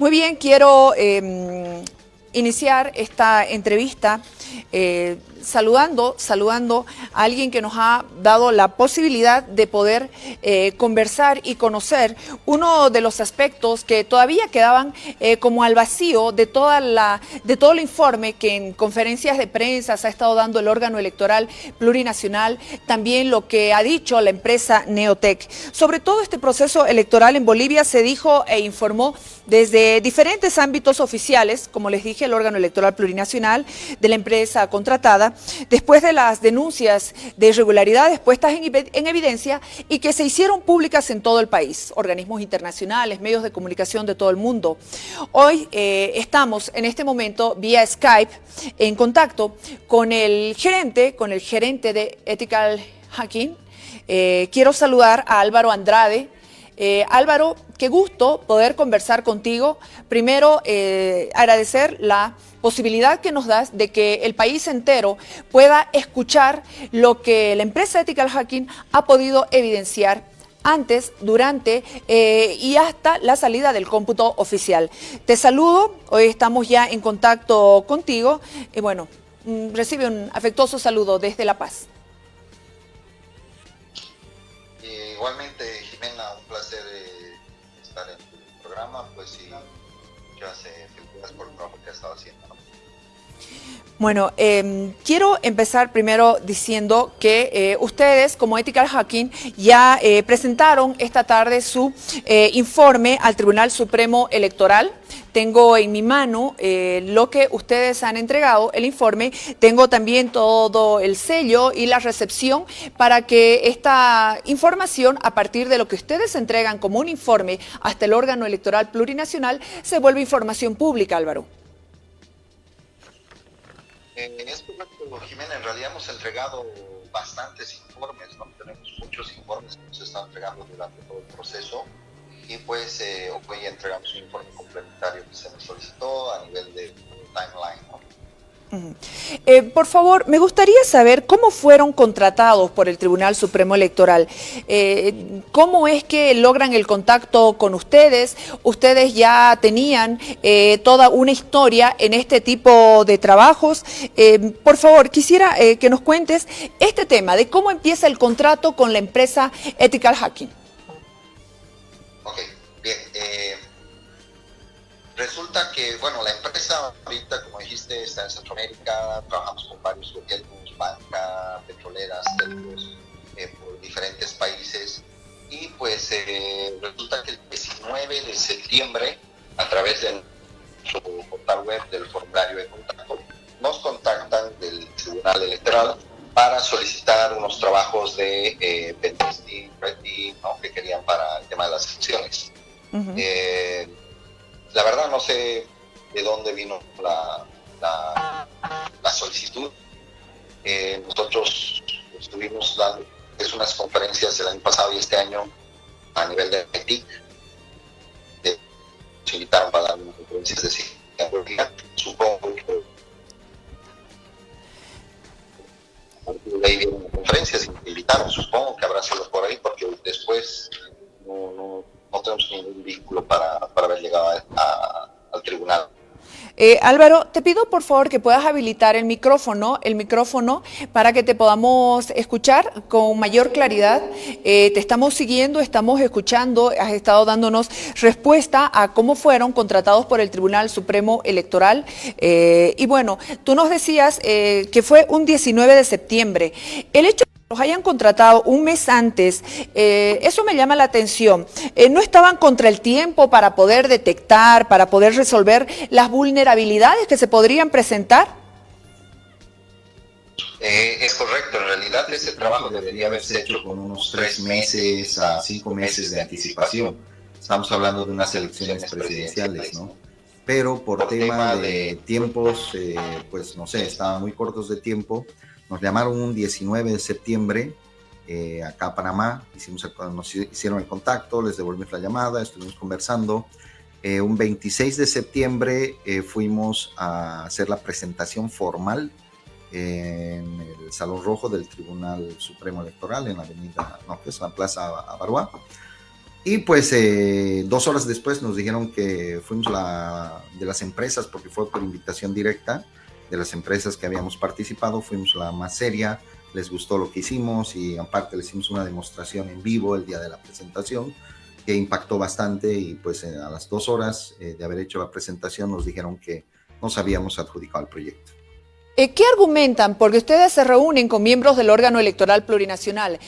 Muy bien, quiero iniciar esta entrevista saludando a alguien que nos ha dado la posibilidad de poder conversar y conocer uno de los aspectos que todavía quedaban como al vacío de todo el informe que en conferencias de prensa se ha estado dando el órgano electoral plurinacional, también lo que ha dicho la empresa Neotec. Sobre todo este proceso electoral en Bolivia se dijo e informó desde diferentes ámbitos oficiales, como les dije, el órgano electoral plurinacional, de la empresa contratada, después de las denuncias de irregularidades puestas en evidencia y que se hicieron públicas en todo el país, organismos internacionales, medios de comunicación de todo el mundo. Hoy estamos en este momento vía Skype en contacto con el gerente de Ethical Hacking. Quiero saludar a Álvaro Andrade. Álvaro, qué gusto poder conversar contigo. Primero, agradecer la posibilidad que nos das de que el país entero pueda escuchar lo que la empresa Ethical Hacking ha podido evidenciar antes, durante y hasta la salida del cómputo oficial. Te saludo, hoy estamos ya en contacto contigo y bueno, recibe un afectuoso saludo desde La Paz. Igualmente, Jimena, un placer estar en tu programa, pues sí, muchas felicidades por el trabajo que has estado haciendo, ¿no? Bueno, quiero empezar primero diciendo que ustedes, como Ethical Hacking, ya presentaron esta tarde su informe al Tribunal Supremo Electoral. Tengo en mi mano lo que ustedes han entregado, el informe. Tengo también todo el sello y la recepción para que esta información, a partir de lo que ustedes entregan como un informe hasta el órgano electoral plurinacional, se vuelva información pública, Álvaro. Es correcto, Jimena, en realidad hemos entregado bastantes informes, ¿no? Tenemos muchos informes que nos están entregando durante todo el proceso y pues hoy entregamos un informe complementario que se nos solicitó a nivel de timeline, ¿no? Por favor, me gustaría saber cómo fueron contratados por el Tribunal Supremo Electoral. ¿Cómo es que logran el contacto con ustedes? ¿Ustedes ya tenían toda una historia en este tipo de trabajos? Por favor, quisiera que nos cuentes este tema de cómo empieza el contrato con la empresa Ethical Hacking. Ok, bien. Resulta que, bueno, la empresa ahorita, como dijiste, está en Centroamérica, trabajamos con varios gobiernos, banca, petroleras, telcos, por diferentes países. Y pues resulta que el 19 de septiembre, a través de nuestro portal web del formulario de contacto, nos contactan del Tribunal Electoral para solicitar unos trabajos de pentesting, red team, ¿no?, que querían para el tema de las elecciones. La verdad no sé de dónde vino la solicitud. Nosotros estuvimos dando unas conferencias el año pasado y este año a nivel de TIC. Nos invitaron para dar unas conferencias de psicología. Supongo que a partir de ahí vienen las conferencias y nos invitaron. Supongo que habrá sido por ahí porque después no tenemos ningún vínculo para haber llegado al tribunal. Álvaro, te pido por favor que puedas habilitar el micrófono para que te podamos escuchar con mayor claridad. Te estamos siguiendo, estamos escuchando, has estado dándonos respuesta a cómo fueron contratados por el Tribunal Supremo Electoral. Y bueno, tú nos decías que fue un 19 de septiembre. El hecho los hayan contratado un mes antes, eso me llama la atención. ¿No estaban contra el tiempo para poder detectar, para poder resolver las vulnerabilidades que se podrían presentar? Es correcto, en realidad ese trabajo debería haberse hecho con unos 3 meses a 5 meses de anticipación. Estamos hablando de unas elecciones presidenciales, ¿no? Pero por tema de tiempos, pues no sé, estaban muy cortos de tiempo. Nos llamaron un 19 de septiembre acá a Panamá, nos hicieron el contacto, les devolvimos la llamada, estuvimos conversando. Un 26 de septiembre fuimos a hacer la presentación formal en el Salón Rojo del Tribunal Supremo Electoral, en la avenida, no, que es la Plaza Abaruá. Y pues 2 horas después nos dijeron que fuimos de las empresas, porque fue por invitación directa de las empresas que habíamos participado, fuimos la más seria, les gustó lo que hicimos y aparte le hicimos una demostración en vivo el día de la presentación que impactó bastante y pues a las 2 horas de haber hecho la presentación nos dijeron que nos habíamos adjudicado el proyecto. ¿Qué argumentan? Porque ustedes se reúnen con miembros del órgano electoral plurinacional.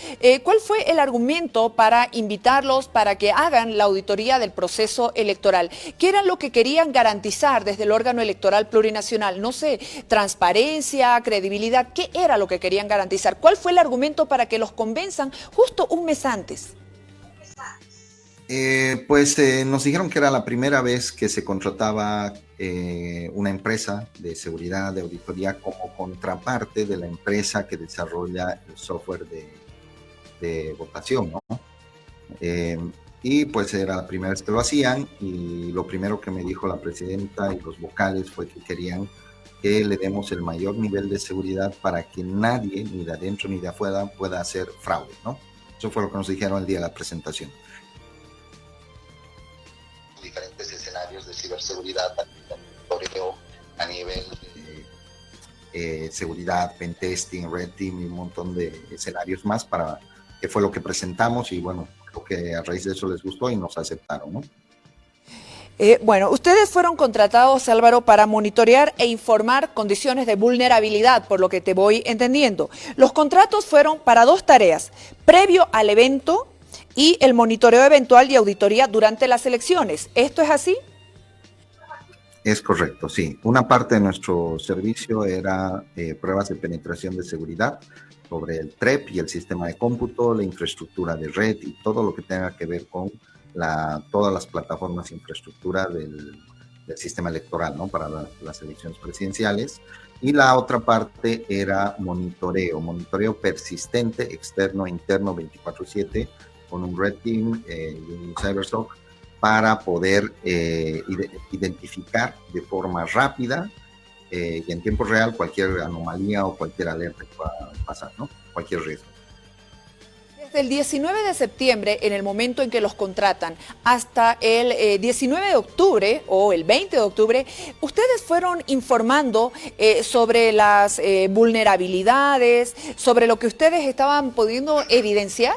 ¿Cuál fue el argumento para invitarlos para que hagan la auditoría del proceso electoral? ¿Qué era lo que querían garantizar desde el órgano electoral plurinacional? No sé, transparencia, credibilidad. ¿Qué era lo que querían garantizar? ¿Cuál fue el argumento para que los convenzan justo un mes antes? Nos dijeron que era la primera vez que se contrataba una empresa de seguridad, de auditoría, como contraparte de la empresa que desarrolla el software de votación, ¿no? Y pues era la primera vez que lo hacían y lo primero que me dijo la presidenta y los vocales fue que querían que le demos el mayor nivel de seguridad para que nadie, ni de adentro ni de afuera, pueda hacer fraude, ¿no? Eso fue lo que nos dijeron el día de la presentación. Diferentes escenarios de ciberseguridad, a nivel de seguridad, pentesting, red team y un montón de escenarios más para que fue lo que presentamos y bueno, creo que a raíz de eso les gustó y nos aceptaron, ¿no? Bueno, ustedes fueron contratados, Álvaro, para monitorear e informar condiciones de vulnerabilidad, por lo que te voy entendiendo. Los contratos fueron para 2 tareas, previo al evento y el monitoreo eventual y auditoría durante las elecciones. ¿Esto es así? Es correcto, sí. Una parte de nuestro servicio era pruebas de penetración de seguridad sobre el TREP y el sistema de cómputo, la infraestructura de red y todo lo que tenga que ver con todas las plataformas de infraestructura del sistema electoral, ¿no? Para las elecciones presidenciales. Y la otra parte era monitoreo persistente, externo e interno 24/7, con un Red Team y un CyberSOC para poder identificar de forma rápida y en tiempo real cualquier anomalía o cualquier alerta que pueda pasar, ¿no? Cualquier riesgo. Desde el 19 de septiembre, en el momento en que los contratan, hasta el 19 de octubre o el 20 de octubre, ustedes fueron informando sobre las vulnerabilidades, sobre lo que ustedes estaban pudiendo evidenciar.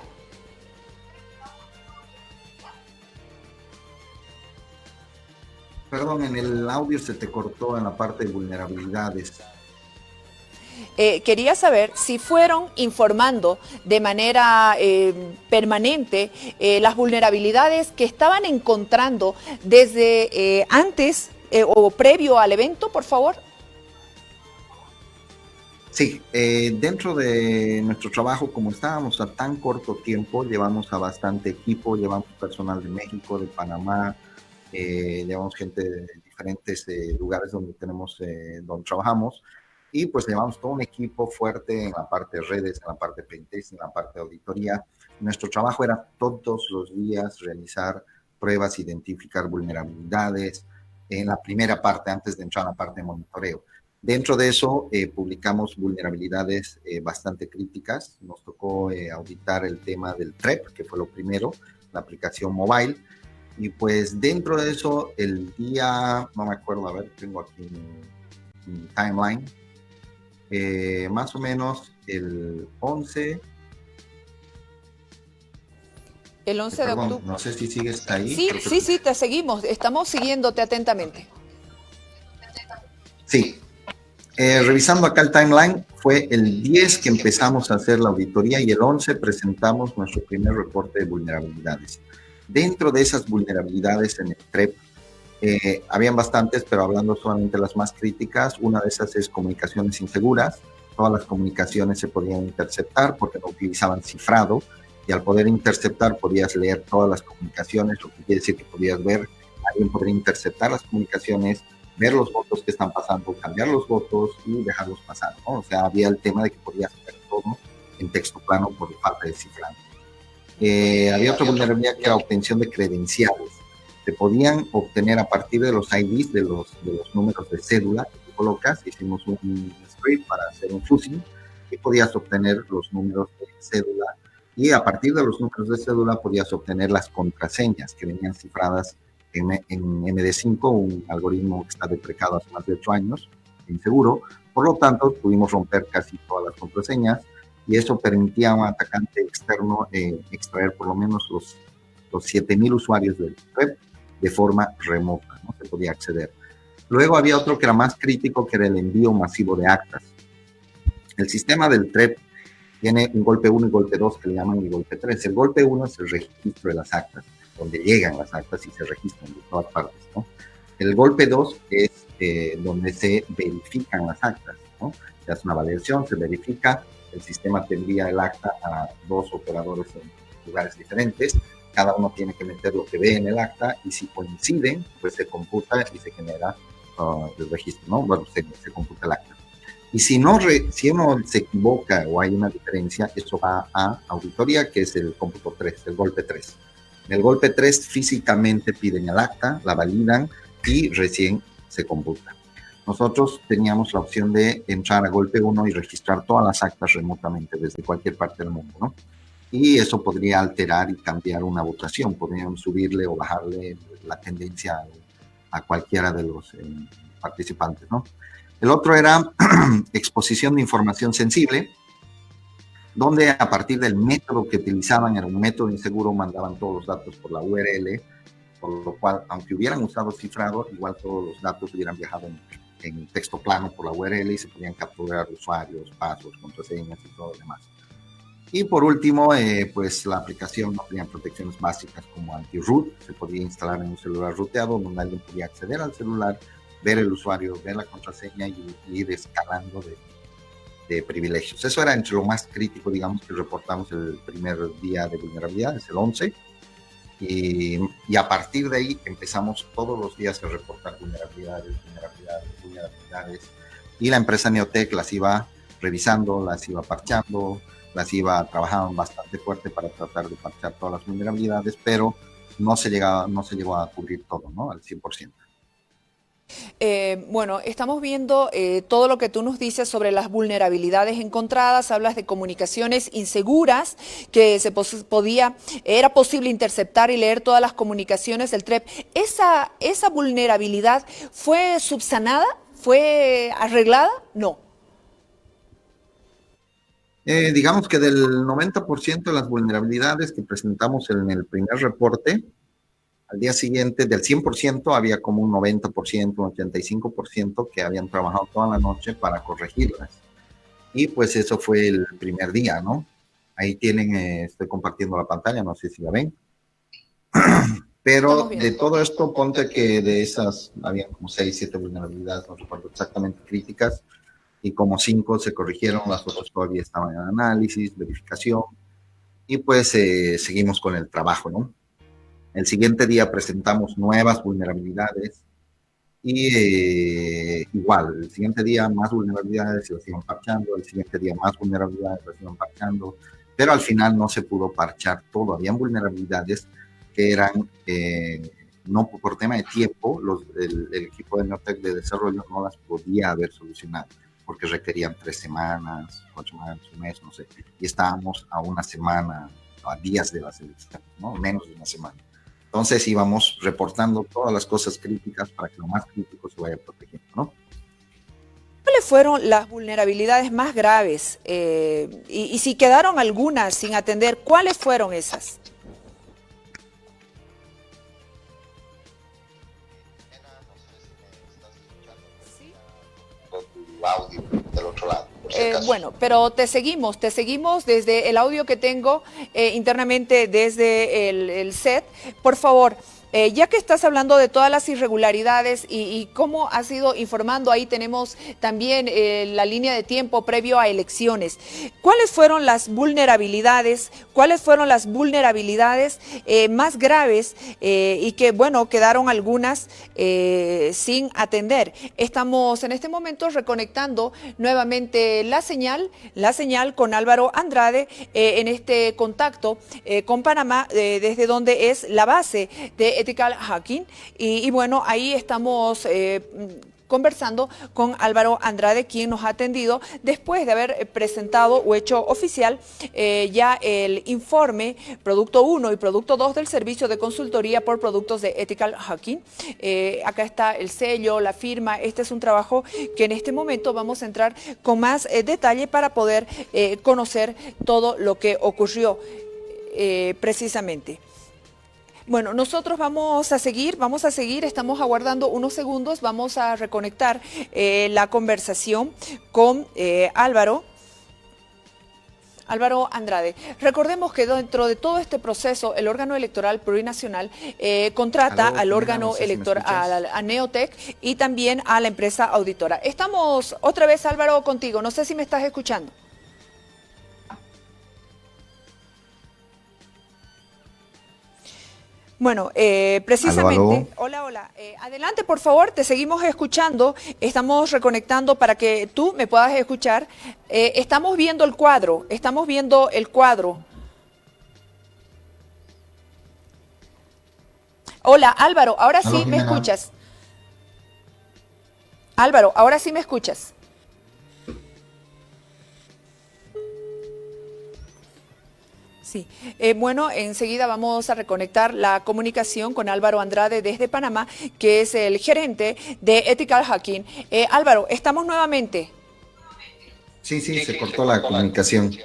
Perdón, en el audio se te cortó en la parte de vulnerabilidades. Quería saber si fueron informando de manera permanente las vulnerabilidades que estaban encontrando desde antes o previo al evento, por favor. Sí, dentro de nuestro trabajo, como estábamos a tan corto tiempo, llevamos a bastante equipo, llevamos personal de México, de Panamá, llevamos gente de diferentes lugares donde donde trabajamos, y pues llevamos todo un equipo fuerte en la parte de redes, en la parte de pentesting, en la parte de auditoría. Nuestro trabajo era todos los días realizar pruebas, identificar vulnerabilidades, en la primera parte, antes de entrar a la parte de monitoreo. Dentro de eso, publicamos vulnerabilidades bastante críticas. Nos tocó auditar el tema del TREP, que fue lo primero, la aplicación mobile. Y pues dentro de eso, el día, no me acuerdo, a ver, tengo aquí mi timeline, más o menos el 11. El 11 de octubre. No sé si sigues ahí. Sí, te seguimos, estamos siguiéndote atentamente. Sí. Revisando acá el timeline, fue el 10 que empezamos a hacer la auditoría y el 11 presentamos nuestro primer reporte de vulnerabilidades. Dentro de esas vulnerabilidades en el TREP, habían bastantes, pero hablando solamente de las más críticas, una de esas es comunicaciones inseguras. Todas las comunicaciones se podían interceptar porque no utilizaban cifrado, y al poder interceptar podías leer todas las comunicaciones, lo que quiere decir que podías ver, alguien podría interceptar las comunicaciones, ver los votos que están pasando, cambiar los votos y dejarlos pasar, ¿no? O sea, había el tema de que podías ver todo en texto plano por falta de cifrado. Había otra vulnerabilidad que era obtención de credenciales. Se podían obtener a partir de los IDs, de los números de cédula que tú colocas. Hicimos un script para hacer un fuzzing y podías obtener los números de cédula y a partir de los números de cédula podías obtener las contraseñas que venían cifradas en MD5, un algoritmo que está deprecado hace más de 8 años, inseguro. Por lo tanto, pudimos romper casi todas las contraseñas y eso permitía a un atacante externo extraer por lo menos los 7,000 usuarios del web de forma remota, ¿no? Se podía acceder. Luego había otro que era más crítico, que era el envío masivo de actas. El sistema del TREP tiene un golpe 1 y golpe 2 que le llaman el golpe 3. El golpe 1 es el registro de las actas, donde llegan las actas y se registran de todas partes, ¿no? El golpe 2 es donde se verifican las actas, ¿no? Se hace una validación, se verifica, el sistema te envía el acta a 2 operadores en lugares diferentes, cada uno tiene que meter lo que ve en el acta y si coinciden, pues se computa y se genera el registro, ¿no? Bueno, se computa el acta. Y si uno se equivoca o hay una diferencia, eso va a auditoría, que es el cómputo 3, el golpe 3. En el golpe 3 físicamente piden el acta, la validan y recién se computa. Nosotros teníamos la opción de entrar a golpe 1 y registrar todas las actas remotamente desde cualquier parte del mundo, ¿no? Y eso podría alterar y cambiar una votación, podrían subirle o bajarle la tendencia a cualquiera de los participantes, ¿no? El otro era exposición de información sensible, donde a partir del método que utilizaban, era un método inseguro, mandaban todos los datos por la URL, por lo cual, aunque hubieran usado cifrado, igual todos los datos hubieran viajado en texto plano por la URL y se podían capturar usuarios, pasos, contraseñas y todo lo demás. Y por último, pues la aplicación no tenía protecciones básicas como anti-root, se podía instalar en un celular ruteado donde alguien podía acceder al celular, ver el usuario, ver la contraseña y ir escalando de privilegios. Eso era entre lo más crítico, digamos, que reportamos el primer día de vulnerabilidad, es el 11. Y a partir de ahí empezamos todos los días a reportar vulnerabilidades. Y la empresa Neotec las iba revisando, las iba parchando, las iba trabajando bastante fuerte para tratar de parchar todas las vulnerabilidades, pero no se llegó a cubrir todo, ¿no? Al 100%. Bueno, estamos viendo todo lo que tú nos dices sobre las vulnerabilidades encontradas, hablas de comunicaciones inseguras, que era posible interceptar y leer todas las comunicaciones del TREP. ¿Esa vulnerabilidad fue subsanada? ¿Fue arreglada? No. Digamos que del 90% de las vulnerabilidades que presentamos en el primer reporte, al día siguiente, del 100%, había como un 90%, un 85% que habían trabajado toda la noche para corregirlas. Y pues eso fue el primer día, ¿no? Ahí tienen, estoy compartiendo la pantalla, no sé si la ven. Pero de todo esto, ponte que de esas había como 6, 7 vulnerabilidades, no recuerdo exactamente, críticas, y como 5 se corrigieron, las otras todavía estaban en análisis, verificación, y pues seguimos con el trabajo, ¿no? El siguiente día presentamos nuevas vulnerabilidades y igual, el siguiente día más vulnerabilidades y las iban parchando, el siguiente día más vulnerabilidades las iban parchando, pero al final no se pudo parchar todo. Habían vulnerabilidades que eran, no por tema de tiempo, el equipo de Neotec de desarrollo no las podía haber solucionado, porque requerían 3 semanas, 8 semanas, un mes, no sé, y estábamos a una semana, a días de la selección, ¿no? Menos de una semana. Entonces íbamos reportando todas las cosas críticas para que lo más crítico se vaya protegiendo, ¿no? ¿Cuáles fueron las vulnerabilidades más graves? Y si quedaron algunas sin atender, ¿cuáles fueron esas? Audio del otro lado. Bueno, pero te seguimos desde el audio que tengo internamente desde el set. Por favor, ya que estás hablando de todas las irregularidades y cómo has ido informando, ahí tenemos también la línea de tiempo previo a elecciones. ¿Cuáles fueron las vulnerabilidades? ¿Cuáles fueron las vulnerabilidades más graves y que, bueno, quedaron algunas sin atender? Estamos en este momento reconectando nuevamente la señal con Álvaro Andrade en este contacto con Panamá, desde donde es la base de Ethical Hacking. Y bueno, ahí estamos conversando con Álvaro Andrade, quien nos ha atendido después de haber presentado o hecho oficial ya el informe Producto 1 y Producto 2 del servicio de consultoría por productos de Ethical Hacking. Acá está el sello, la firma. Este es un trabajo que en este momento vamos a entrar con más detalle para poder conocer todo lo que ocurrió precisamente. Bueno, nosotros vamos a seguir, estamos aguardando unos segundos, vamos a reconectar la conversación con Álvaro Andrade. Recordemos que dentro de todo este proceso, el órgano electoral plurinacional contrata al órgano electoral, a Neotec y también a la empresa auditora. Estamos otra vez, Álvaro, contigo. No sé si me estás escuchando. Bueno, precisamente, aló. Hola, adelante por favor, te seguimos escuchando, estamos reconectando para que tú me puedas escuchar, estamos viendo el cuadro. Hola, Álvaro, ahora sí me escuchas. Álvaro, ahora sí me escuchas. Sí, bueno, enseguida vamos a reconectar la comunicación con Álvaro Andrade desde Panamá, que es el gerente de Ethical Hacking. Álvaro, ¿estamos nuevamente? Sí, se cortó la comunicación.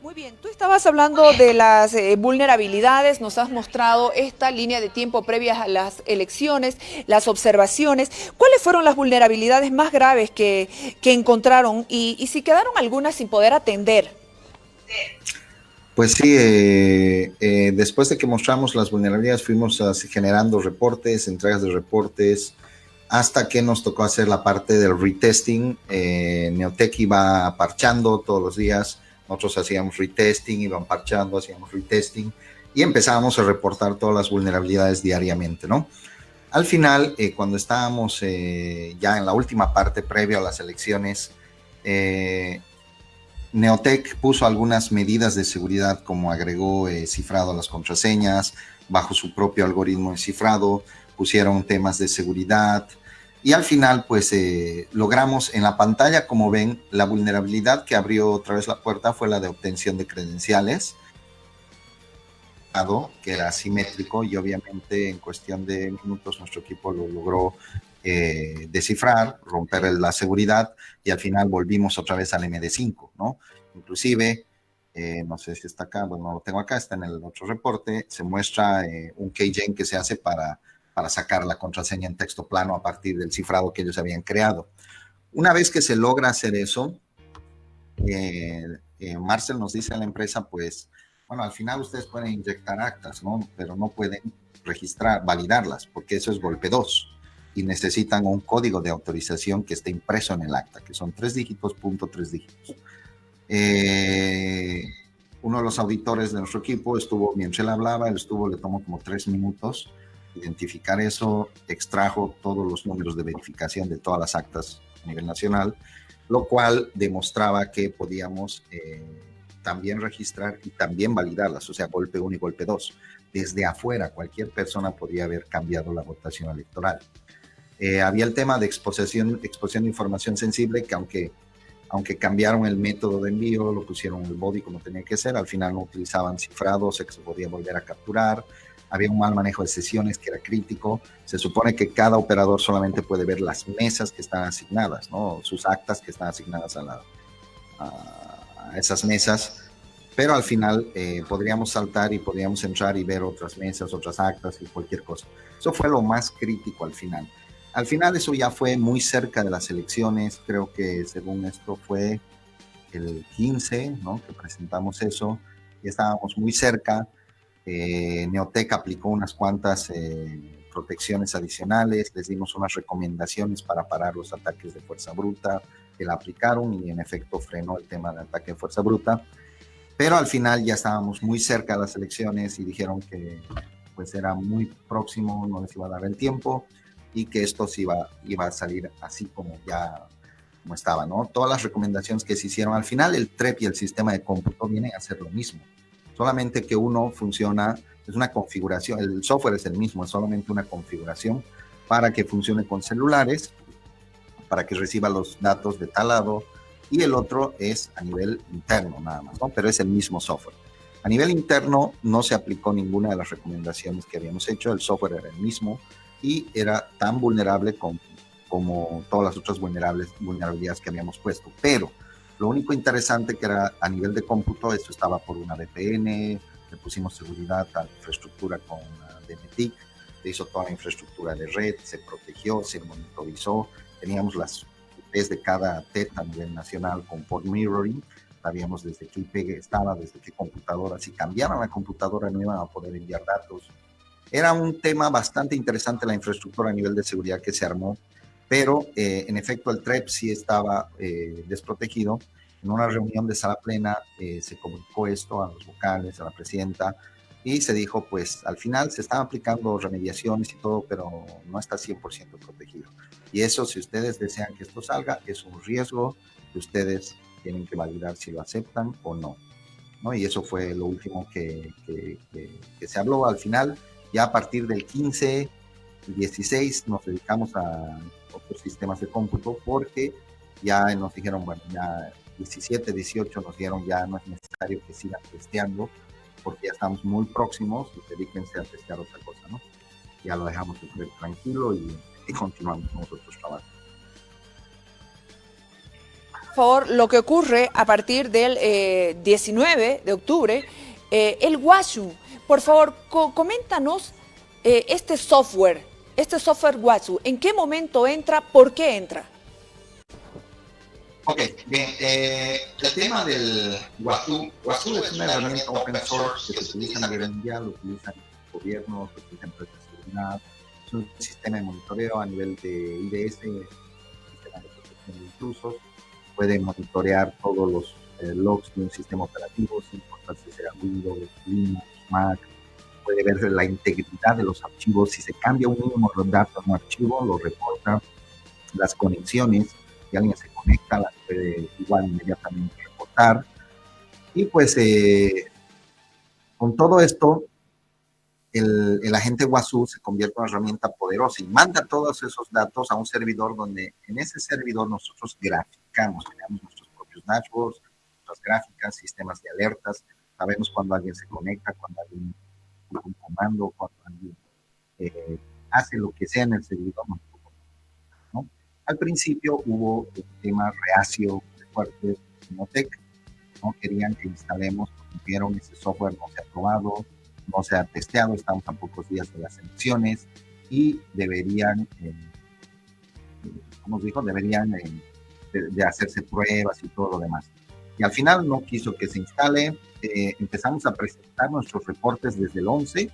Muy bien, tú estabas hablando de las vulnerabilidades, nos has mostrado esta línea de tiempo previa a las elecciones, las observaciones. ¿Cuáles fueron las vulnerabilidades más graves que encontraron y si quedaron algunas sin poder atender? Pues sí, después de que mostramos las vulnerabilidades fuimos generando reportes, entregas de reportes, hasta que nos tocó hacer la parte del retesting. Neotec iba parchando todos los días, nosotros hacíamos retesting, iban parchando, hacíamos retesting y empezábamos a reportar todas las vulnerabilidades diariamente, ¿no? Al final, cuando estábamos ya en la última parte previa a las elecciones, Neotec puso algunas medidas de seguridad, como agregó cifrado a las contraseñas, bajo su propio algoritmo de cifrado, pusieron temas de seguridad y al final pues logramos en la pantalla, como ven, la vulnerabilidad que abrió otra vez la puerta fue la de obtención de credenciales, que era asimétrico y obviamente en cuestión de minutos nuestro equipo lo logró descifrar, romper la seguridad y al final volvimos otra vez al MD5, ¿no? Inclusive, no sé si está acá, bueno, no lo tengo acá, está en el otro reporte, se muestra un keygen que se hace para sacar la contraseña en texto plano a partir del cifrado que ellos habían creado. Una vez que se logra hacer eso, Marcel nos dice a la empresa, pues, bueno, al final ustedes pueden inyectar actas, ¿no? Pero no pueden registrar, validarlas, porque eso es golpe 2 y necesitan un código de autorización que esté impreso en el acta, que son 3 dígitos, punto 3 dígitos. Uno de los auditores de nuestro equipo estuvo, mientras él hablaba, le tomó como 3 minutos identificar eso, extrajo todos los números de verificación de todas las actas a nivel nacional, lo cual demostraba que podíamos también registrar y también validarlas, o sea, golpe 1 y golpe 2. Desde afuera, cualquier persona podría haber cambiado la votación electoral. Había el tema de exposición de información sensible, que aunque cambiaron el método de envío, lo pusieron el body como tenía que ser, al final no utilizaban cifrados, se podía volver a capturar, había un mal manejo de sesiones que era crítico, se supone que cada operador solamente puede ver las mesas que están asignadas, ¿no? Sus actas que están asignadas a esas mesas, pero al final podríamos saltar y podríamos entrar y ver otras mesas, otras actas y cualquier cosa. Eso fue lo más crítico al final. Al final eso ya fue muy cerca de las elecciones, creo que según esto fue el 15, ¿no? Que presentamos eso, y estábamos muy cerca. Neotec aplicó unas cuantas protecciones adicionales, les dimos unas recomendaciones para parar los ataques de fuerza bruta, que la aplicaron y en efecto frenó el tema del ataque de fuerza bruta, pero al final ya estábamos muy cerca de las elecciones y dijeron que pues era muy próximo, no les iba a dar el tiempo y que esto sí iba a salir así como estaba, ¿no? Todas las recomendaciones que se hicieron al final, el TREP y el sistema de cómputo vienen a hacer lo mismo, solamente que uno funciona, es una configuración, el software es el mismo, es solamente una configuración para que funcione con celulares para que reciba los datos de tal lado, y el otro es a nivel interno nada más, ¿no? Pero es el mismo software. A nivel interno no se aplicó ninguna de las recomendaciones que habíamos hecho, el software era el mismo y era tan vulnerable como todas las otras vulnerabilidades que habíamos puesto. Pero lo único interesante que era a nivel de cómputo, esto estaba por una VPN, le pusimos seguridad a la infraestructura con DNTIC, se hizo toda la infraestructura de red, se protegió, se monitorizó, teníamos las IPs de cada TET a nivel nacional con port mirroring, sabíamos desde qué IP estaba, desde qué computadora, si cambiaban la computadora no iban a poder enviar datos. Era un tema bastante interesante la infraestructura a nivel de seguridad que se armó, pero en efecto el TREP sí estaba desprotegido. En una reunión de sala plena se comunicó esto a los vocales, a la presidenta, y se dijo, pues al final se están aplicando remediaciones y todo, pero no está 100% protegido. Y eso, si ustedes desean que esto salga, es un riesgo que ustedes tienen que validar si lo aceptan o no, ¿no? Y eso fue lo último que se habló al final. Ya a partir del 15, 16 nos dedicamos a otros sistemas de cómputo porque ya nos dijeron, bueno, ya 17, 18 nos dijeron ya no es necesario que sigan testeando porque ya estamos muy próximos y dedíquense a testear otra cosa, ¿no? Ya lo dejamos tranquilo y continuamos con nosotros trabajando. Por favor, lo que ocurre a partir del 19 de octubre, el WASU. Por favor, coméntanos este software WASU. ¿En qué momento entra? ¿Por qué entra? Ok, bien. El tema del WASU es una herramienta open source que se utiliza a nivel mundial, lo utilizan gobiernos, lo utilizan empresas de seguridad. Es un sistema de monitoreo a nivel de IDS, sistema de protección de intrusos. Puede monitorear todos los logs de un sistema operativo, sin importar si sea Windows, Linux, Mac. Puede ver la integridad de los archivos. Si se cambia un mínimo dato en un archivo, lo reporta. Las conexiones, si alguien se conecta, las puede igual inmediatamente reportar. Y pues con todo esto, el agente WASU se convierte en una herramienta poderosa y manda todos esos datos a un servidor donde en ese servidor nosotros graficamos, creamos nuestros propios dashboards, nuestras gráficas, sistemas de alertas, sabemos cuando alguien se conecta, cuando alguien un comando, cuando alguien hace lo que sea en el servidor, ¿no? Al principio hubo un tema reacio fuerte de Neotec, no querían que instalemos, porque vieron ese software no se ha probado, no se ha testeado, estamos a pocos días de las elecciones y deberían, como os dijo, deberían de hacerse pruebas y todo lo demás. Y al final no quiso que se instale, empezamos a presentar nuestros reportes desde el 11,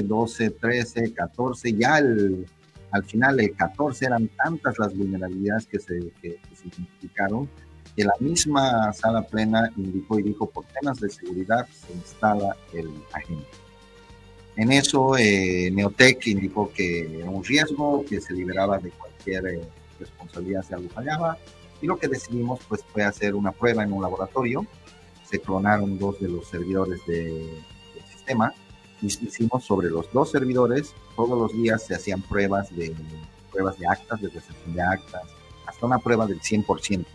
12, 13, 14, ya al final el 14 eran tantas las vulnerabilidades que se identificaron que la misma sala plena indicó y dijo, por temas de seguridad se instala el agente. En eso Neotec indicó que era un riesgo, que se liberaba de cualquier responsabilidad si algo fallaba, y lo que decidimos pues fue hacer una prueba en un laboratorio. Se clonaron 2 de los servidores del sistema y hicimos sobre los 2 servidores, todos los días se hacían pruebas de actas, de recepción de actas, hasta una prueba del 100%.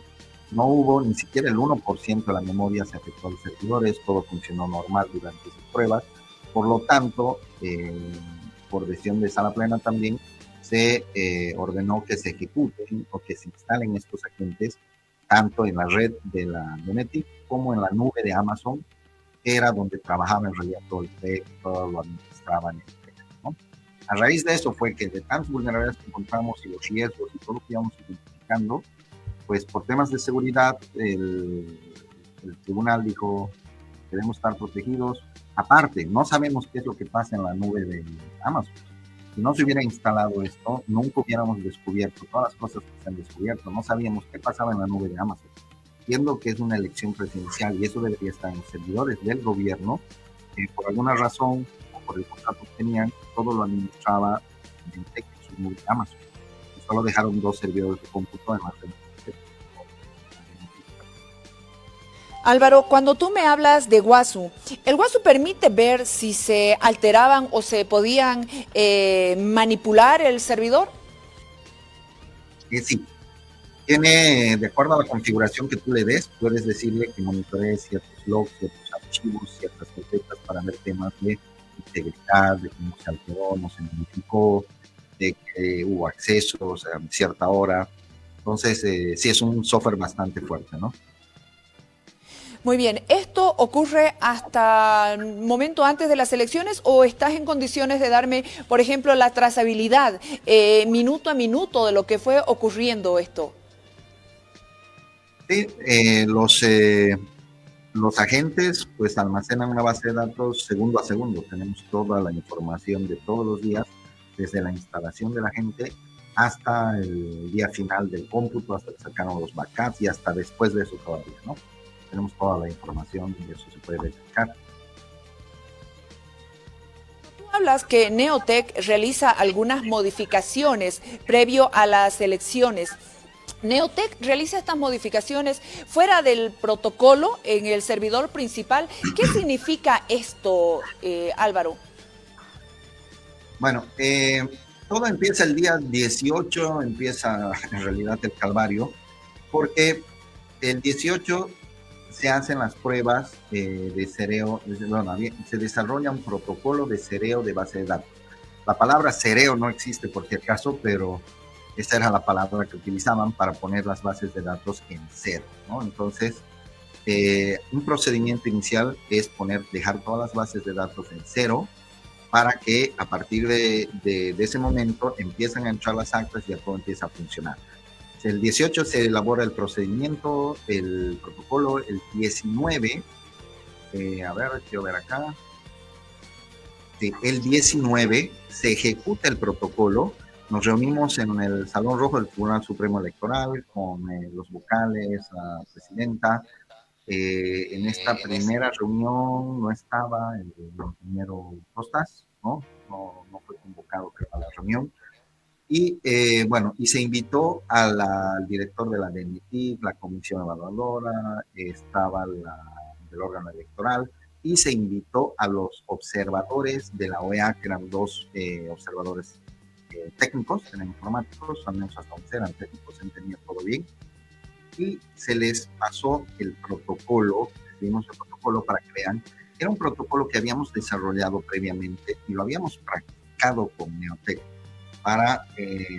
No hubo ni siquiera el 1% de la memoria se afectó a los servidores, todo funcionó normal durante esas pruebas. Por lo tanto, por decisión de sala plena también, se ordenó que se ejecuten o que se instalen estos agentes tanto en la red de la DNTIC como en la nube de Amazon, que era donde trabajaba en realidad todo el proyecto, todo lo administraban, ¿no? A raíz de eso fue que de tantas vulnerabilidades que encontramos y los riesgos y todo lo que íbamos identificando, pues por temas de seguridad el tribunal dijo, debemos estar protegidos. Aparte, no sabemos qué es lo que pasa en la nube de Amazon. Si no se hubiera instalado esto, nunca hubiéramos descubierto todas las cosas que se han descubierto. No sabíamos qué pasaba en la nube de Amazon. Viendo que es una elección presidencial y eso debería estar en los servidores del gobierno, por alguna razón o por el contrato que tenían, todo lo administraba en su nube de Amazon. Y solo dejaron 2 servidores de cómputo en la red. Álvaro, cuando tú me hablas de WASU, ¿el WASU permite ver si se alteraban o se podían manipular el servidor? Sí, Tiene, de acuerdo a la configuración que tú le des, puedes decirle que monitoree ciertos logs, ciertos archivos, ciertas carpetas para ver temas de integridad, de cómo se alteró, no se modificó, de que hubo accesos a cierta hora. Entonces, sí es un software bastante fuerte, ¿no? Muy bien, ¿esto ocurre hasta el momento antes de las elecciones o estás en condiciones de darme, por ejemplo, la trazabilidad minuto a minuto de lo que fue ocurriendo esto? Sí, los agentes pues almacenan una base de datos segundo a segundo. Tenemos toda la información de todos los días, desde la instalación de la gente hasta el día final del cómputo, hasta que sacaron los backups y hasta después de eso todavía, ¿no? Tenemos toda la información y eso se puede verificar. Tú hablas que Neotec realiza algunas modificaciones previo a las elecciones. Neotec realiza estas modificaciones fuera del protocolo en el servidor principal. ¿Qué significa esto, Álvaro? Bueno, todo empieza el día 18, empieza en realidad el calvario, porque el 18 se hacen las pruebas de cereo, bueno, se desarrolla un protocolo de cereo de base de datos. La palabra cereo no existe por si acaso, pero esa era la palabra que utilizaban para poner las bases de datos en cero, ¿no? Entonces, un procedimiento inicial es dejar todas las bases de datos en cero para que a partir de ese momento empiezan a entrar las actas y ya todo empieza a funcionar. El 18 se elabora el procedimiento, el protocolo, el 19, a ver, quiero ver acá, sí, el 19 se ejecuta el protocolo, nos reunimos en el Salón Rojo del Tribunal Supremo Electoral con los vocales, la presidenta. En esta primera reunión no estaba el ingeniero Costas, ¿no? No fue convocado a la reunión. Y bueno, y se invitó al director de la DNT, la comisión evaluadora, estaba del órgano electoral, y se invitó a los observadores de la OEA, que eran dos observadores técnicos, eran informáticos, al menos hasta donde eran técnicos, se entendía todo bien, y se les pasó el protocolo, vimos el protocolo para que vean, era un protocolo que habíamos desarrollado previamente y lo habíamos practicado con Neotec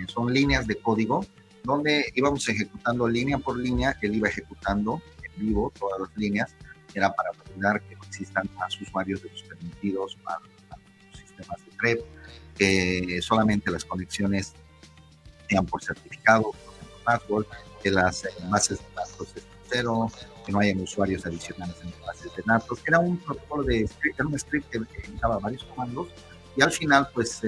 son líneas de código donde íbamos ejecutando línea por línea, él iba ejecutando en vivo todas las líneas, era para validar que no existan más usuarios de los permitidos para los sistemas de TREP, que solamente las conexiones sean por certificado, por password, que las bases de datos estén cero, que no hayan usuarios adicionales en las bases de datos. Era un protocolo de script, era un script que ejecutaba varios comandos y al final pues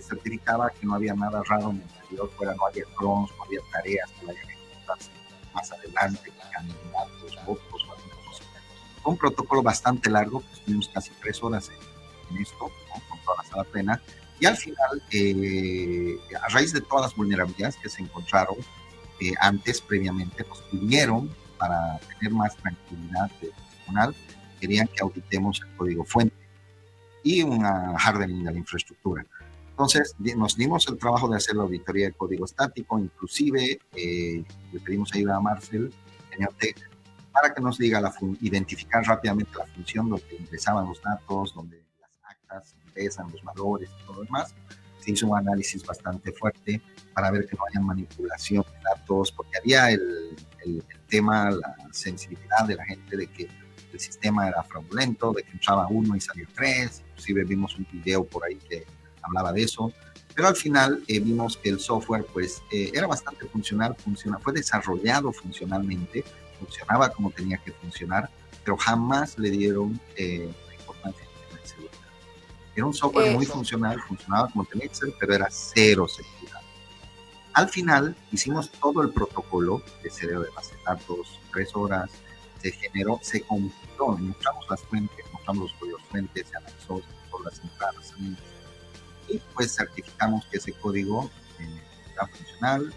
certificaba que no había nada raro en el servidor fuera, no había clones, no había tareas que vayan a ejecutarse más adelante, que cambien datos, votos o alguna cosa. Fue un protocolo bastante largo, pues estuvimos casi 3 horas en esto, ¿no? Con toda la sala plena, y al final, a raíz de todas las vulnerabilidades que se encontraron antes, previamente, pues pidieron, para tener más tranquilidad de personal, querían que auditemos el código fuente y una hardening de la infraestructura. Entonces, nos dimos el trabajo de hacer la auditoría de código estático, inclusive le pedimos ayuda a Marcel, Neotec, para que nos diga, identificar rápidamente la función donde ingresaban los datos, donde las actas ingresan, los valores y todo lo demás. Se hizo un análisis bastante fuerte para ver que no haya manipulación de datos, porque había el tema, la sensibilidad de la gente de que el sistema era fraudulento, de que entraba uno y salía tres, inclusive vimos un video por ahí que hablaba de eso, pero al final vimos que el software pues era bastante funcional, fue desarrollado funcionalmente, funcionaba como tenía que funcionar, pero jamás le dieron la importancia que tenía seguridad. Era un software muy funcional, funcionaba como tenía que ser, pero era cero seguridad. Al final hicimos todo el protocolo de cereo de base de datos, 3 horas, se generó, se compiló, mostramos las fuentes, mostramos los códigos fuentes, se analizó todas las entradas, salidas, y pues certificamos que ese código era funcional,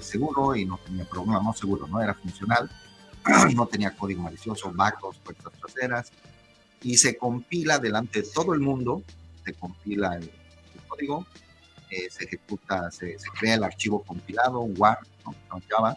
seguro y no tenía problema, no seguro, no era funcional, no tenía código malicioso, backups, puertas traseras, y se compila delante de todo el mundo, se compila el código, se ejecuta, se crea el archivo compilado, un WAR, ¿no? Java,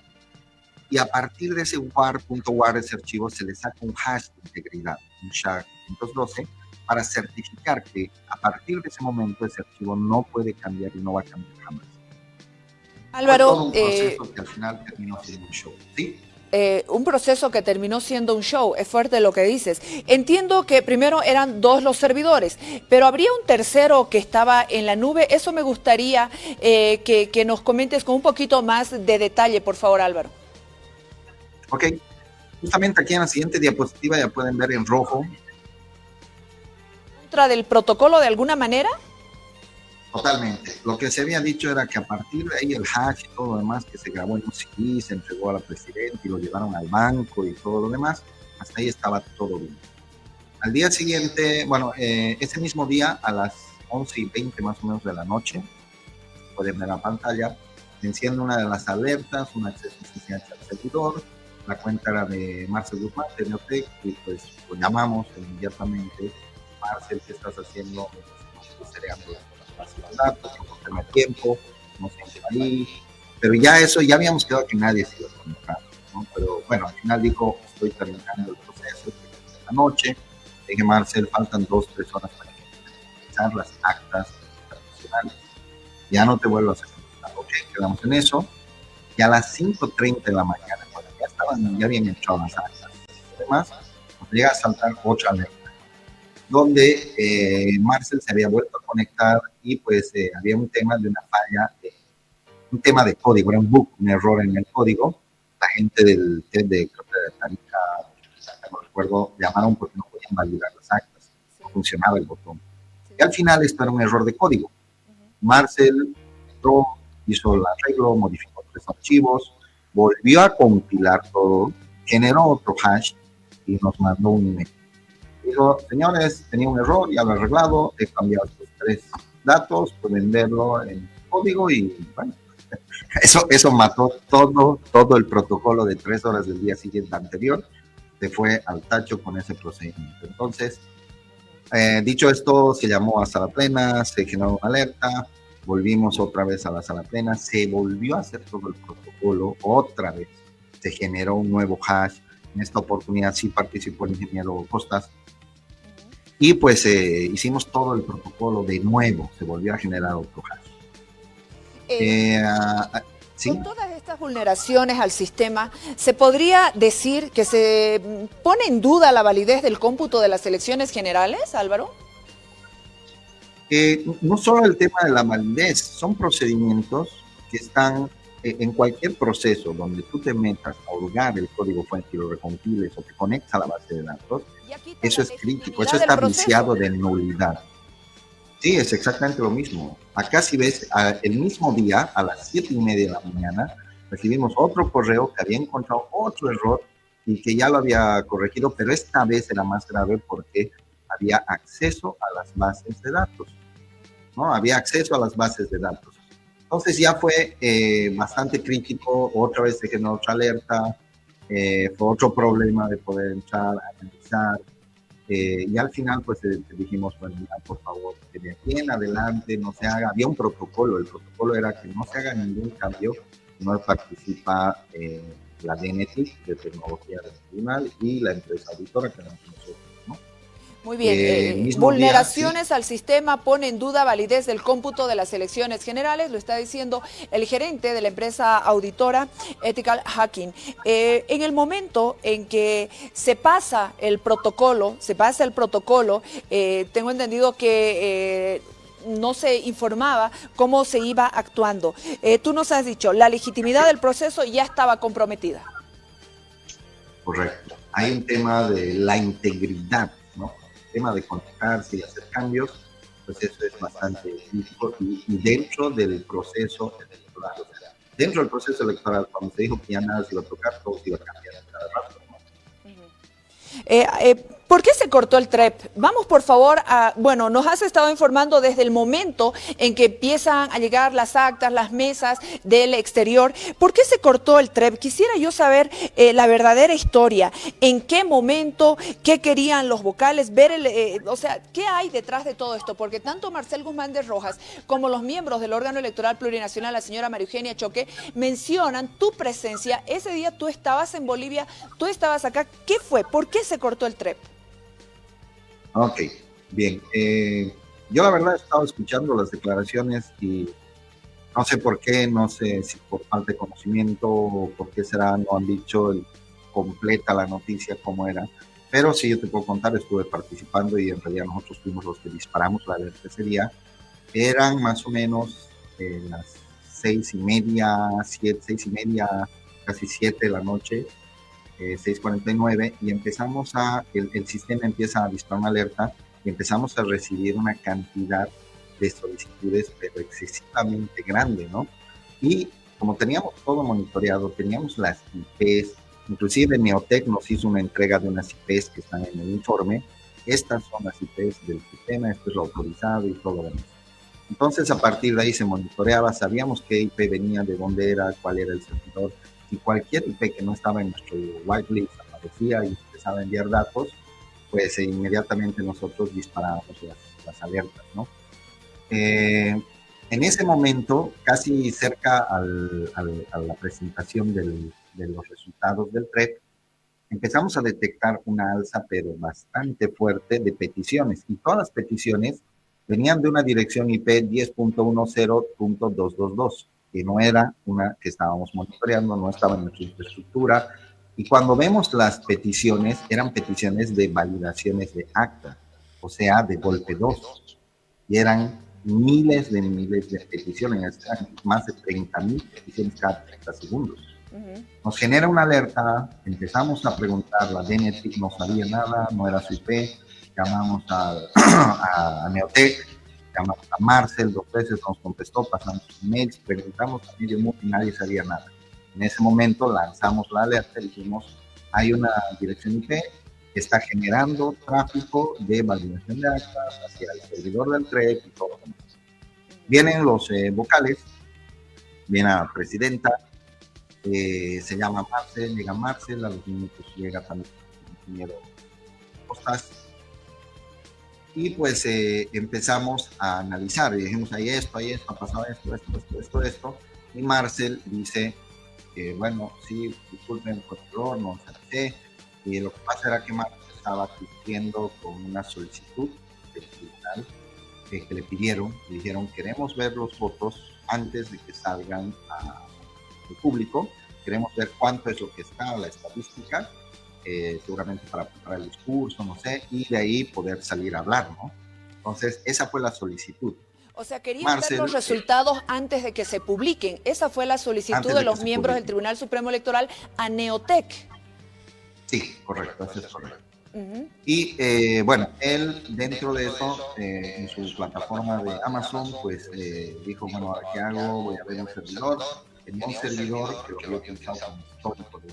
y a partir de ese war.war, ese archivo, se le saca un hash de integridad, un SHA-512, para certificar que a partir de ese momento ese archivo no puede cambiar y no va a cambiar jamás. Fue todo Álvaro, un proceso que al final terminó siendo un show, ¿sí? Un proceso que terminó siendo un show, es fuerte lo que dices. Entiendo que primero eran 2 los servidores, pero habría un tercero que estaba en la nube. Eso me gustaría que nos comentes con un poquito más de detalle, por favor, Álvaro. Ok, justamente aquí en la siguiente diapositiva ya pueden ver en rojo. ¿Contra del protocolo de alguna manera? Totalmente. Lo que se había dicho era que a partir de ahí el hash y todo lo demás que se grabó en un CD, se entregó a la presidenta y lo llevaron al banco y todo lo demás, hasta ahí estaba todo bien. Al día siguiente, bueno, ese mismo día a las 11:20 más o menos de la noche, pueden ver la pantalla, se enciende una de las alertas, un acceso SSH al servidor, la cuenta era de Marcel Guzmán, de Neotec, y pues lo llamamos inmediatamente. Marcel, ¿qué estás haciendo? Cereando la base de datos, no tener tiempo, no sé ahí, pero ya eso, ya habíamos quedado que nadie se iba a conectar, ¿no? Pero bueno, al final dijo, estoy terminando el proceso, de la noche, dije, Marcel, faltan 2-3 horas para finalizar las actas internacionales, ya no te vuelvo a hacer conectar, ok, quedamos en eso, y a las 5:30 de la mañana, cuando ya habían echado las actas y demás, nos llega a saltar otra alerta, donde Marcel se había vuelto a conectar y pues había un tema de una falla, un tema de código, era un bug, un error en el código. La gente del TED de Tarica, no recuerdo, llamaron porque no podían validar las actas, no funcionaba el botón. Y al final esto era un error de código. Marcel entró, hizo el arreglo, modificó 3 archivos, volvió a compilar todo, generó otro hash y nos mandó un email. Dijo, señores, tenía un error, ya lo he arreglado, he cambiado estos 3 datos, pueden verlo en código y bueno, eso mató todo el protocolo de 3 horas del día siguiente anterior, se fue al tacho con ese procedimiento. Entonces, dicho esto, se llamó a sala plena, se generó una alerta, volvimos otra vez a la sala plena, se volvió a hacer todo el protocolo, otra vez se generó un nuevo hash. En esta oportunidad sí participó el ingeniero Costas, y pues hicimos todo el protocolo de nuevo, se volvió a generar otro hash. ¿Sí? Con todas estas vulneraciones al sistema, ¿se podría decir que se pone en duda la validez del cómputo de las elecciones generales, Álvaro? No solo el tema de la validez, son procedimientos que están en cualquier proceso donde tú te metas a hurgar el código fuente y lo recompiles o te conectas a la base de datos, eso es crítico, eso está viciado de nulidad. Sí, es exactamente lo mismo. Acá si ves, el mismo día, a las 7:30 de la mañana, recibimos otro correo que había encontrado otro error y que ya lo había corregido, pero esta vez era más grave porque había acceso a las bases de datos, ¿no? Había acceso a las bases de datos. Entonces ya fue bastante crítico, otra vez se generó otra alerta, fue otro problema de poder entrar a analizar, y al final pues dijimos, bueno, ya, por favor, que de aquí en adelante no se haga, había un protocolo, el protocolo era que no se haga ningún cambio, no participa la DNT de tecnología del tribunal y la empresa auditora que éramos nosotros, ¿no? Muy bien, vulneraciones día, sí, al sistema pone en duda validez del cómputo de las elecciones generales, lo está diciendo el gerente de la empresa auditora Ethical Hacking. En el momento en que se pasa el protocolo, tengo entendido que no se informaba cómo se iba actuando. Tú nos has dicho, la legitimidad del proceso ya estaba comprometida. Correcto. Hay un tema de la integridad, ¿no? El tema de conectarse y hacer cambios, pues eso es bastante crítico y dentro del proceso electoral. O sea, dentro del proceso electoral, cuando se dijo que ya nada se iba a tocar, todo se iba a cambiar cada rato, ¿no? ¿Por qué se cortó el TREP? Vamos por favor a, bueno, nos has estado informando desde el momento en que empiezan a llegar las actas, las mesas del exterior. ¿Por qué se cortó el TREP? Quisiera yo saber la verdadera historia. ¿En qué momento? ¿Qué querían los vocales? Ver o sea, ¿qué hay detrás de todo esto? Porque tanto Marcel Guzmán de Rojas como los miembros del órgano electoral plurinacional, la señora María Eugenia Choque, mencionan tu presencia. Ese día tú estabas en Bolivia, tú estabas acá. ¿Qué fue? ¿Por qué se cortó el TREP? Ok, bien. Yo la verdad he estado escuchando las declaraciones y no sé por qué, no sé si por falta de conocimiento o por qué será, no han dicho completa la noticia como era, pero sí yo te puedo contar, estuve participando y en realidad nosotros fuimos los que disparamos la alerta ese día. Eran más o menos las 6:30, 6:30, casi 7 de la noche, 6:49, y empezamos el sistema empieza a disparar una alerta y empezamos a recibir una cantidad de solicitudes, pero excesivamente grande, ¿no? Y como teníamos todo monitoreado, teníamos las IPs, inclusive Neotec nos hizo una entrega de unas IPs que están en el informe. Estas son las IPs del sistema, esto es lo autorizado y todo lo demás. Entonces, a partir de ahí se monitoreaba, sabíamos qué IP venía, de dónde era, cuál era el servidor, y cualquier IP que no estaba en nuestro whitelist aparecía y empezaba a enviar datos, pues inmediatamente nosotros disparábamos las alertas, ¿no? En ese momento, casi cerca a la presentación de los resultados del TREP, empezamos a detectar una alza, pero bastante fuerte, de peticiones. Y todas las peticiones venían de una dirección IP 10.10.222, que no era una que estábamos monitoreando, no estaba en nuestra infraestructura. Y cuando vemos las peticiones, eran peticiones de validaciones de acta, o sea, de golpe 2. Y eran miles de peticiones, más de 30,000 peticiones cada 30 segundos. Nos genera una alerta, empezamos a preguntar, la DNT no sabía nada, no era su IP, llamamos a Neotec, llamamos a Marcel 2 veces, nos contestó, pasamos emails, preguntamos a medio mundo y nadie sabía nada. En ese momento lanzamos la alerta y dijimos, hay una dirección IP que está generando tráfico de validación de actas hacia el servidor del TREP y todo lo demás. Vienen los vocales, viene la presidenta, se llama Marcel, llega Marcel, a los minutos llega también el ingeniero Costas, y pues empezamos a analizar, y dijimos, hay esto, ha pasado esto, y Marcel dice, bueno, sí, disculpen por el error, no sé, y lo que pasa era que Marcel estaba cumpliendo con una solicitud del tribunal que le pidieron, le dijeron, queremos ver los votos antes de que salgan al público, queremos ver cuánto es lo que está, la estadística, seguramente para preparar el discurso, no sé, y de ahí poder salir a hablar, ¿no? Entonces, esa fue la solicitud. O sea, querían Marcel, ver los resultados antes de que se publiquen. Esa fue la solicitud de los miembros del Tribunal Supremo Electoral a Neotec. Sí, correcto, eso es correcto. Y bueno, él dentro de eso, en su plataforma de Amazon, pues dijo, bueno, ¿ahora qué hago? Voy a ver un servidor. Tenía un servidor que lo había utilizado como histórico de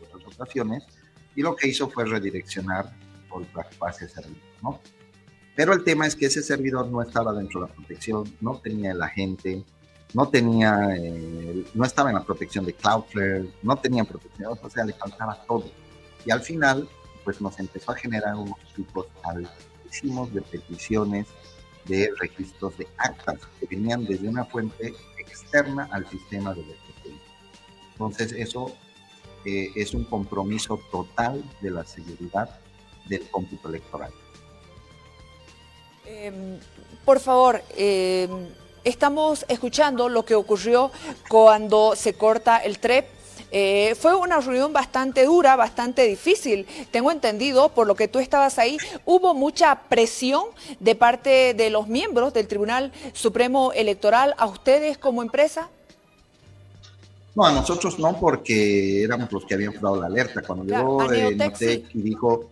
otras ocasiones, y lo que hizo fue redireccionar por la base de servidor, ¿no? Pero el tema es que ese servidor no estaba dentro de la protección, no tenía el agente, no tenía, no estaba en la protección de Cloudflare, no tenía protección, o sea, le faltaba todo. Y al final, pues nos empezó a generar unos picos altísimos de peticiones de registros de actas que venían desde una fuente externa al sistema de electricidad. Entonces, eso es un compromiso total de la seguridad del cómputo electoral. Por favor, estamos escuchando lo que ocurrió cuando se corta el TREP. Fue una reunión bastante dura, bastante difícil. Tengo entendido, por lo que tú estabas ahí, hubo mucha presión de parte de los miembros del Tribunal Supremo Electoral a ustedes como empresa. No, a nosotros no, porque éramos los que habíamos dado la alerta. Cuando llegó Neotec sí. Y dijo,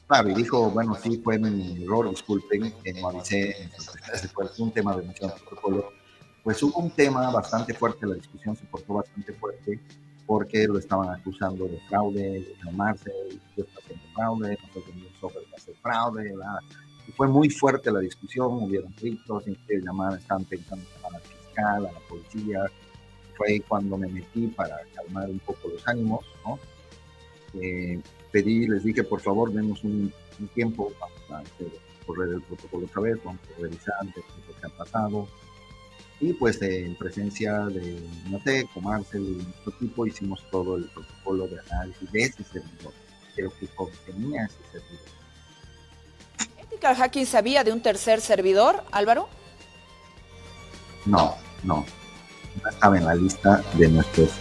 claro, y dijo, bueno, sí, fue mi error, disculpen, no avisé, fue un tema de mucho protocolo. Pues hubo un tema bastante fuerte, la discusión se portó bastante fuerte, porque lo estaban acusando de fraude, de llamarse, yo estaba haciendo fraude, nosotros software va a ser fraude, ¿verdad? Y fue muy fuerte la discusión, hubieron gritos, estaban pensando llamar al fiscal, a la policía. Fue ahí cuando me metí para calmar un poco los ánimos, ¿no? Les dije, por favor, denos un tiempo, vamos a correr el protocolo otra vez, vamos a revisar qué es lo que ha pasado. Y pues en presencia de Nate, con Marcel y nuestro equipo, hicimos todo el protocolo de análisis de ese servidor, de lo que contenía ese servidor. ¿Ethical Hacking sabía de un tercer servidor, Álvaro? No estaba en la lista de nuestros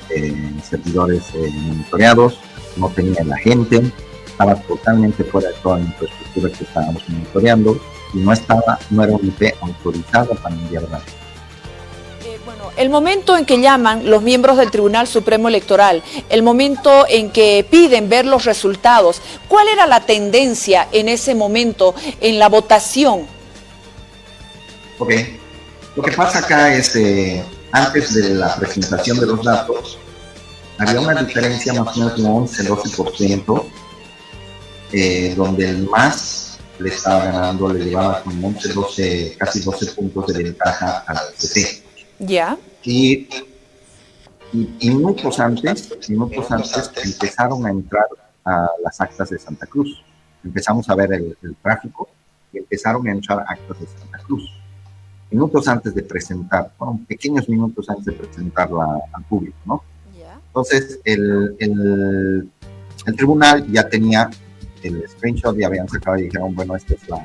servidores monitoreados, no tenía la gente, estaba totalmente fuera de toda la infraestructura que estábamos monitoreando y no era un IP autorizado para enviar datos. Bueno, el momento en que llaman los miembros del Tribunal Supremo Electoral, el momento en que piden ver los resultados, ¿cuál era la tendencia en ese momento en la votación? Ok, lo que pasa acá es antes de la presentación de los datos, había una diferencia más o menos de 11-12%, donde el MAS le estaba ganando, le llevaba como 11-12, casi 12 puntos de ventaja al CC. Ya. Y minutos antes empezaron a entrar a las actas de Santa Cruz. Empezamos a ver el tráfico y empezaron a entrar actas de Santa Cruz. Minutos antes de presentar, bueno, pequeños minutos antes de presentarla al público, ¿no? Yeah. Entonces, el tribunal ya tenía el screenshot, ya habían sacado y dijeron, bueno, esta es la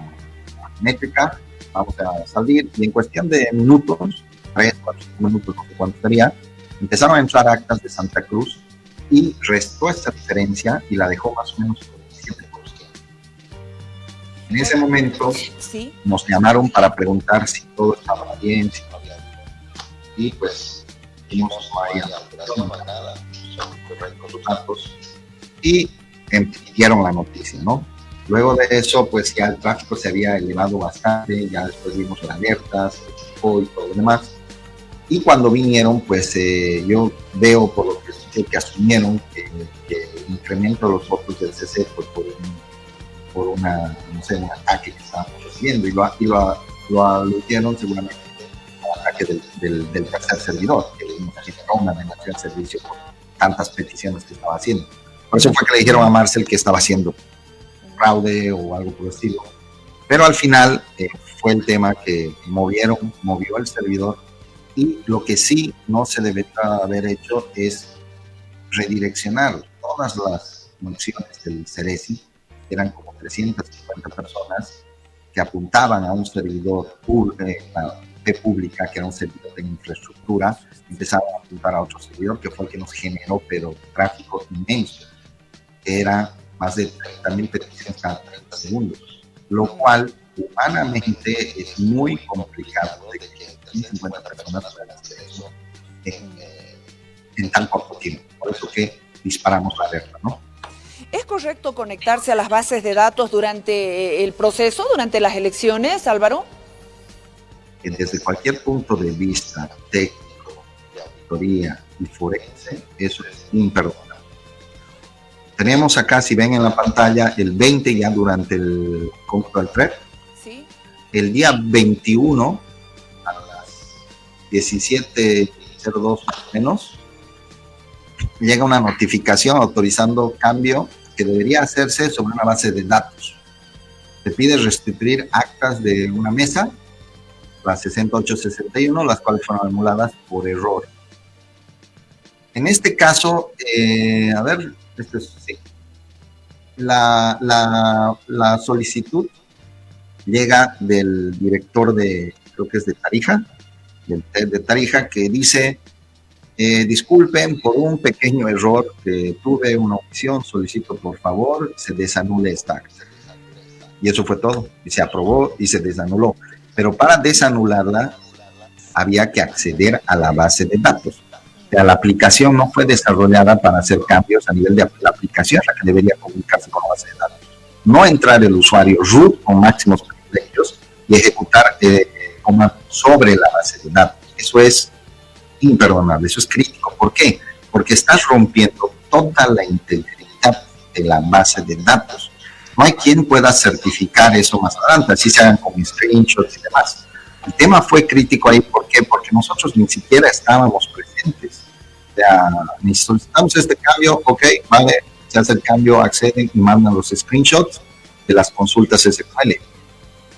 métrica, vamos a salir, y en cuestión de minutos, 3, 4, 5 minutos, no sé cuánto sería, empezaron a entrar actas de Santa Cruz y restó esta diferencia y la dejó más o menos por el 7%. En ese momento ¿sí? Nos llamaron para preguntar si todo estaba bien, si no había y pues dijimos no había nada, son correctos los datos y dieron la noticia, ¿no? Luego de eso, pues ya el tráfico se había elevado bastante, ya después vimos las alertas, y todo lo demás. Y cuando vinieron, pues yo veo por lo que escuché que asumieron que el incremento de los votos del CC fue por un ataque que estábamos recibiendo y lo aludieron seguramente al ataque del tercer servidor, que nos generó una denegación de servicio por tantas peticiones que estaba haciendo. Por eso fue que le dijeron a Marcel que estaba haciendo fraude o algo por el estilo. Pero al final fue el tema que movió el servidor. Y lo que sí no se debería haber hecho es redireccionar todas las funciones del Ceresi, que eran como 350 personas que apuntaban a un servidor pública, que era un servidor de infraestructura, empezaban a apuntar a otro servidor que fue el que nos generó, pero tráfico inmenso, que era más de 30,000 peticiones cada 30 segundos, lo cual humanamente es muy complicado de que 50 personas puedan hacer eso en tan corto tiempo. Por eso que disparamos la alerta, ¿no? ¿Es correcto conectarse a las bases de datos durante el proceso, durante las elecciones, Álvaro? Desde cualquier punto de vista técnico, de auditoría y forense, eso es imperdonable. Tenemos acá, si ven en la pantalla, el 20 ya durante el cómputo del PREP. Sí. El día 21 a las 17:02 más o menos, llega una notificación autorizando cambio que debería hacerse sobre una base de datos. Se pide restituir actas de una mesa, las 6861, las cuales fueron anuladas por error. En este caso, sí. La solicitud llega del director creo que es de Tarija, de Tarija, que dice, disculpen por un pequeño error que tuve una omisión, solicito por favor se desanule esta acta. Y eso fue todo, y se aprobó y se desanuló. Pero para desanularla había que acceder a la base de datos. O sea, la aplicación no fue desarrollada para hacer cambios a nivel de la aplicación, la que debería comunicarse con la base de datos. No entrar el usuario root con máximos privilegios y ejecutar sobre la base de datos. Eso es imperdonable, eso es crítico. ¿Por qué? Porque estás rompiendo toda la integridad de la base de datos. no hay quien pueda certificar eso más adelante, así se hagan con screenshots y demás. El tema fue crítico ahí, ¿por qué? Porque nosotros ni siquiera estábamos presentes. O sea, ni solicitamos este cambio, ok, vale, se hace el cambio, acceden y mandan los screenshots de las consultas SQL.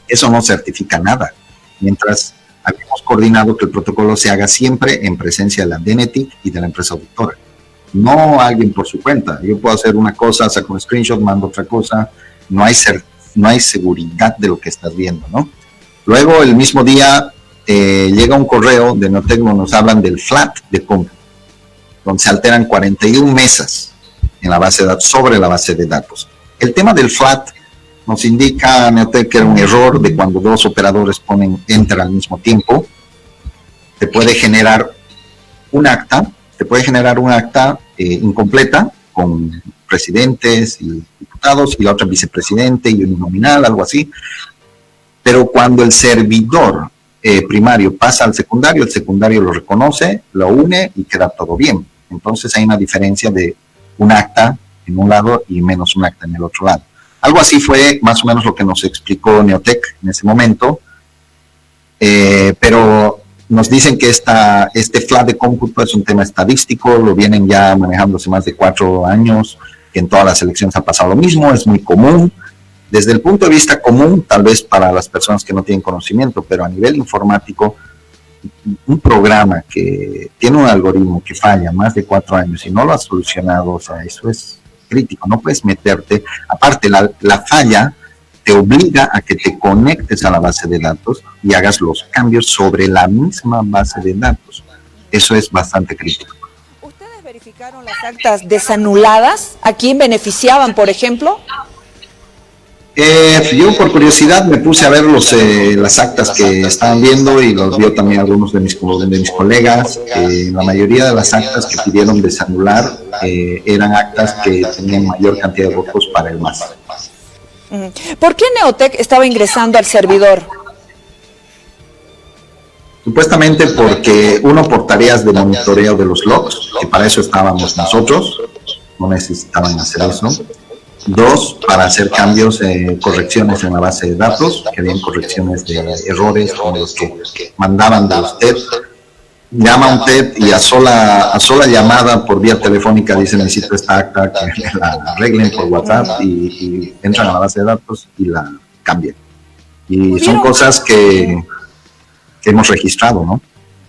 Eso no certifica nada. Mientras habíamos coordinado que el protocolo se haga siempre en presencia de la DNETIC y de la empresa auditora. No alguien por su cuenta. Yo puedo hacer una cosa, saco un screenshot, mando otra cosa. No hay seguridad de lo que estás viendo, ¿no? Luego, el mismo día, llega un correo de Neotec donde nos hablan del flat de cómputo, donde se alteran 41 mesas en la base de datos, sobre la base de datos. El tema del flat nos indica Neotec que era un error de cuando dos operadores ponen enter al mismo tiempo. Te puede generar un acta, incompleta con presidentes y diputados y la otra vicepresidente y un nominal, algo así. Pero cuando el servidor primario pasa al secundario, el secundario lo reconoce, lo une y queda todo bien. Entonces hay una diferencia de un acta en un lado y menos un acta en el otro lado. Algo así fue más o menos lo que nos explicó Neotec en ese momento, pero nos dicen que este flat de cómputo es un tema estadístico, lo vienen ya manejando hace más de 4 años, que en todas las elecciones ha pasado lo mismo, es muy común. Desde el punto de vista común, tal vez para las personas que no tienen conocimiento, pero a nivel informático, un programa que tiene un algoritmo que falla más de 4 años y no lo ha solucionado, o sea, eso es crítico, no puedes meterte. Aparte, la falla te obliga a que te conectes a la base de datos y hagas los cambios sobre la misma base de datos. Eso es bastante crítico. ¿Ustedes verificaron las actas desanuladas? ¿A quién beneficiaban, por ejemplo? Yo por curiosidad me puse a ver las actas que estaban viendo y los vio también algunos de mis colegas. La mayoría de las actas que pidieron desanular eran actas que tenían mayor cantidad de votos para el MAS. ¿Por qué Neotec estaba ingresando al servidor? Supuestamente porque uno, por tareas de monitoreo de los logs, que para eso estábamos nosotros, no necesitaban hacer eso. 2, para hacer cambios, correcciones en la base de datos, que habían correcciones de errores como los que mandaban de usted. Llama a un TED y a sola llamada por vía telefónica dice necesito esta acta, que la arreglen por WhatsApp y entran a la base de datos y la cambian. Y son cosas que hemos registrado, ¿no?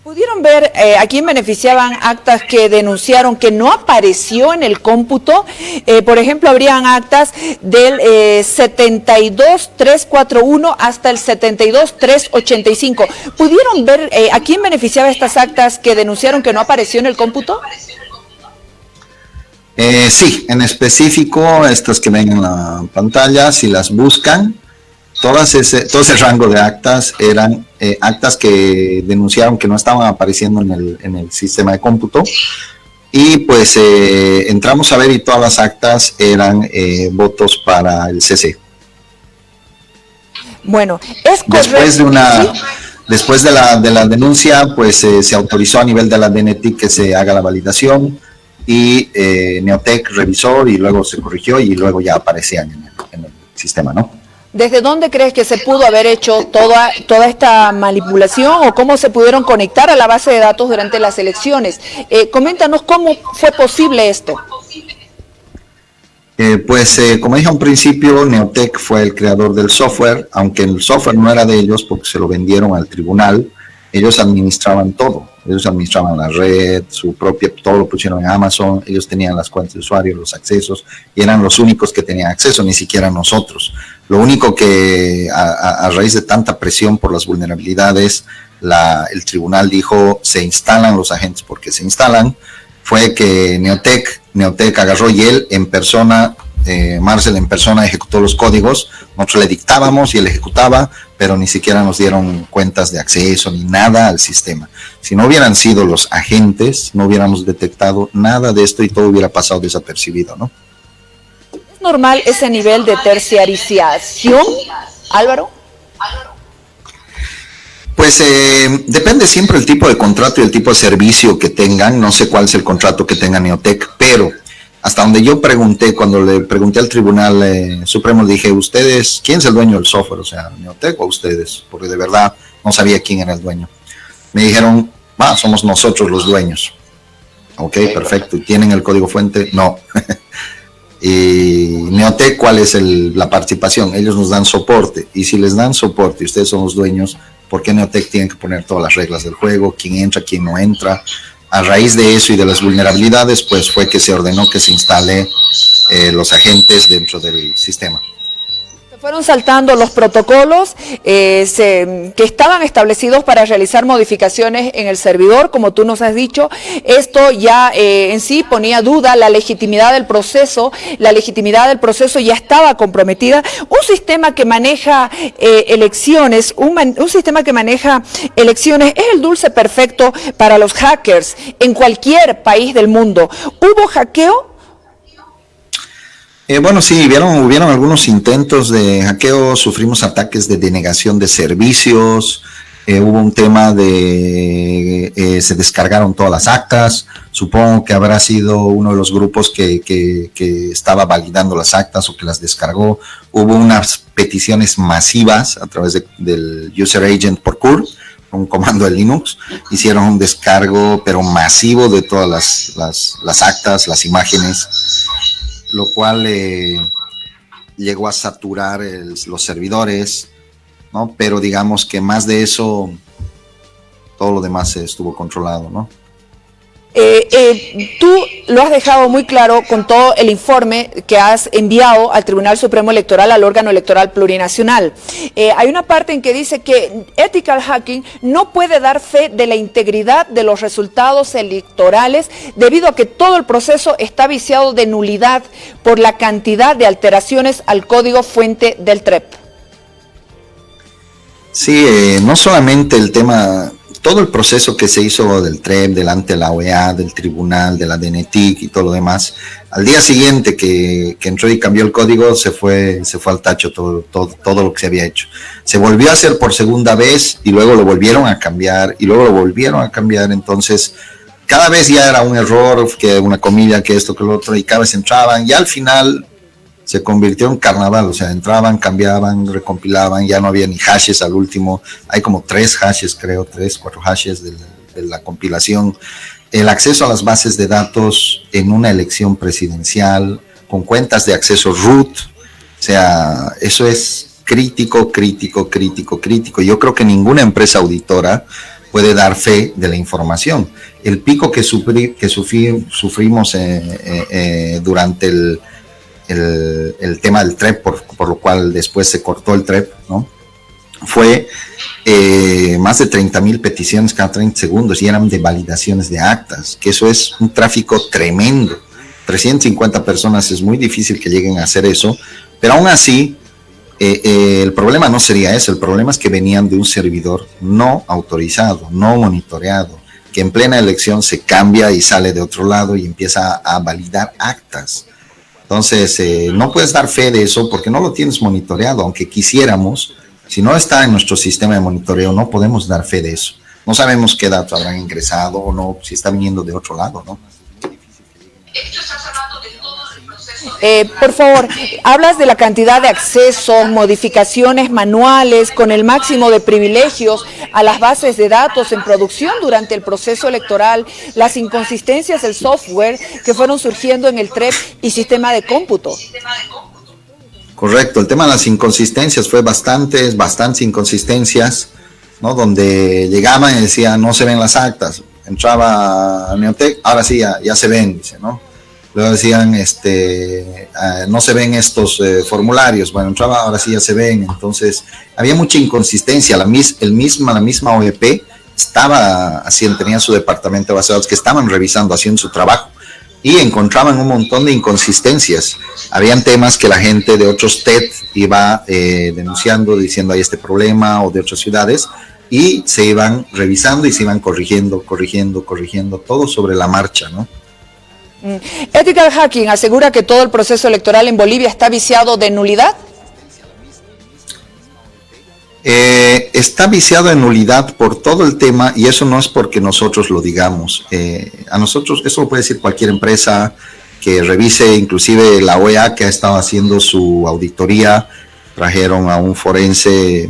¿Pudieron ver a quién beneficiaban actas que denunciaron que no apareció en el cómputo? Por ejemplo, habrían actas del 72341 hasta el 72385. ¿Pudieron ver a quién beneficiaba estas actas que denunciaron que no apareció en el cómputo? Sí, en específico, estas que ven en la pantalla, si las buscan, todo ese rango de actas eran actas que denunciaron que no estaban apareciendo en el sistema de cómputo, y pues entramos a ver y todas las actas eran votos para el CC. Bueno, es correcto. Después de la denuncia, pues se autorizó a nivel de la DNETIC que se haga la validación y Neotec revisó y luego se corrigió y luego ya aparecían en el sistema, ¿no? ¿Desde dónde crees que se pudo haber hecho toda esta manipulación o cómo se pudieron conectar a la base de datos durante las elecciones? Coméntanos cómo fue posible esto. Como dije a un principio, Neotec fue el creador del software, aunque el software no era de ellos porque se lo vendieron al tribunal. Ellos administraban todo, ellos administraban la red, todo lo pusieron en Amazon, ellos tenían las cuentas de usuario, los accesos, y eran los únicos que tenían acceso, ni siquiera nosotros. Lo único que a raíz de tanta presión por las vulnerabilidades, el tribunal dijo, se instalan los agentes porque se instalan, fue que Neotec agarró y él en persona, Marcel en persona ejecutó los códigos, nosotros le dictábamos y él ejecutaba, pero ni siquiera nos dieron cuentas de acceso ni nada al sistema. Si no hubieran sido los agentes, no hubiéramos detectado nada de esto y todo hubiera pasado desapercibido, ¿no? ¿Es normal ese nivel de terciarización, Álvaro? Pues depende siempre el tipo de contrato y el tipo de servicio que tengan. No sé cuál es el contrato que tenga Neotec, pero hasta donde yo pregunté, cuando le pregunté al Tribunal Supremo, le dije, ¿ustedes, quién es el dueño del software? O sea, Neotec o ustedes, porque de verdad no sabía quién era el dueño. Me dijeron, somos nosotros los dueños. Ok, perfecto. ¿Tienen el código fuente? No. Y Neotec, ¿cuál es la participación? Ellos nos dan soporte, y si les dan soporte y ustedes son los dueños, ¿por qué Neotec tiene que poner todas las reglas del juego? ¿Quién entra, quién no entra? A raíz de eso y de las vulnerabilidades, pues fue que se ordenó que se instale los agentes dentro del sistema. Fueron saltando los protocolos que estaban establecidos para realizar modificaciones en el servidor, como tú nos has dicho. Esto ya en sí ponía duda la legitimidad del proceso. La legitimidad del proceso ya estaba comprometida. Un sistema que maneja elecciones, un sistema que maneja elecciones es el dulce perfecto para los hackers en cualquier país del mundo. ¿Hubo hackeo? Bueno, sí, hubieron algunos intentos de hackeo, sufrimos ataques de denegación de servicios, hubo un tema de, se descargaron todas las actas, supongo que habrá sido uno de los grupos que estaba validando las actas o que las descargó. Hubo unas peticiones masivas a través del User Agent por CUR, un comando de Linux, hicieron un descargo pero masivo de todas las actas, las imágenes, lo cual llegó a saturar los servidores, ¿no? Pero digamos que más de eso, todo lo demás estuvo controlado, ¿no? Tú lo has dejado muy claro con todo el informe que has enviado al Tribunal Supremo Electoral, al órgano electoral plurinacional. Hay una parte en que dice que Ethical Hacking no puede dar fe de la integridad de los resultados electorales debido a que todo el proceso está viciado de nulidad por la cantidad de alteraciones al código fuente del TREP. Sí, no solamente el tema, todo el proceso que se hizo del TREP, delante de la OEA, del tribunal, de la DNTIC y todo lo demás, al día siguiente que entró y cambió el código, se fue al tacho todo lo que se había hecho. Se volvió a hacer por segunda vez y luego lo volvieron a cambiar y luego lo volvieron a cambiar. Entonces, cada vez ya era un error, que una comilla, que esto, que lo otro, y cada vez entraban, y al final se convirtió en carnaval. O sea, entraban, cambiaban, recompilaban, ya no había ni hashes al último, hay como 3 hashes, creo, 3, 4 hashes de la compilación. El acceso a las bases de datos en una elección presidencial, con cuentas de acceso root, o sea, eso es crítico. Yo creo que ninguna empresa auditora puede dar fe de la información. El pico que sufrimos durante el tema del TREP, por lo cual después se cortó el TREP, ¿no? Fue más de 30,000 peticiones cada 30 segundos y eran de validaciones de actas, que eso es un tráfico tremendo. 350 personas es muy difícil que lleguen a hacer eso, pero aún así el problema no sería eso. El problema es que venían de un servidor no autorizado, no monitoreado, que en plena elección se cambia y sale de otro lado y empieza a validar actas. Entonces, no puedes dar fe de eso porque no lo tienes monitoreado, aunque quisiéramos. Si no está en nuestro sistema de monitoreo, no podemos dar fe de eso. No sabemos qué datos habrán ingresado o no, si está viniendo de otro lado, ¿no? Por favor, hablas de la cantidad de accesos, modificaciones manuales con el máximo de privilegios a las bases de datos en producción durante el proceso electoral, las inconsistencias del software que fueron surgiendo en el TREP y sistema de cómputo. Correcto, el tema de las inconsistencias fue bastantes inconsistencias, ¿no? Donde llegaban y decían, no se ven las actas. Entraba a Neotec, ahora sí, ya se ven, dice, ¿no? Luego decían, no se ven estos formularios. Bueno, entraba, ahora sí ya se ven. Entonces, había mucha inconsistencia. La misma OEP estaba haciendo, tenía su departamento de base de datos que estaban revisando, haciendo su trabajo, y encontraban un montón de inconsistencias. Habían temas que la gente de otros TED iba denunciando, diciendo hay este problema, o de otras ciudades, y se iban revisando y se iban corrigiendo, todo sobre la marcha, ¿no? Ethical Hacking asegura que todo el proceso electoral en Bolivia está viciado de nulidad. Está viciado en nulidad por todo el tema, y eso no es porque nosotros lo digamos. A nosotros, eso lo puede decir cualquier empresa que revise inclusive la OEA, que ha estado haciendo su auditoría. Trajeron a un forense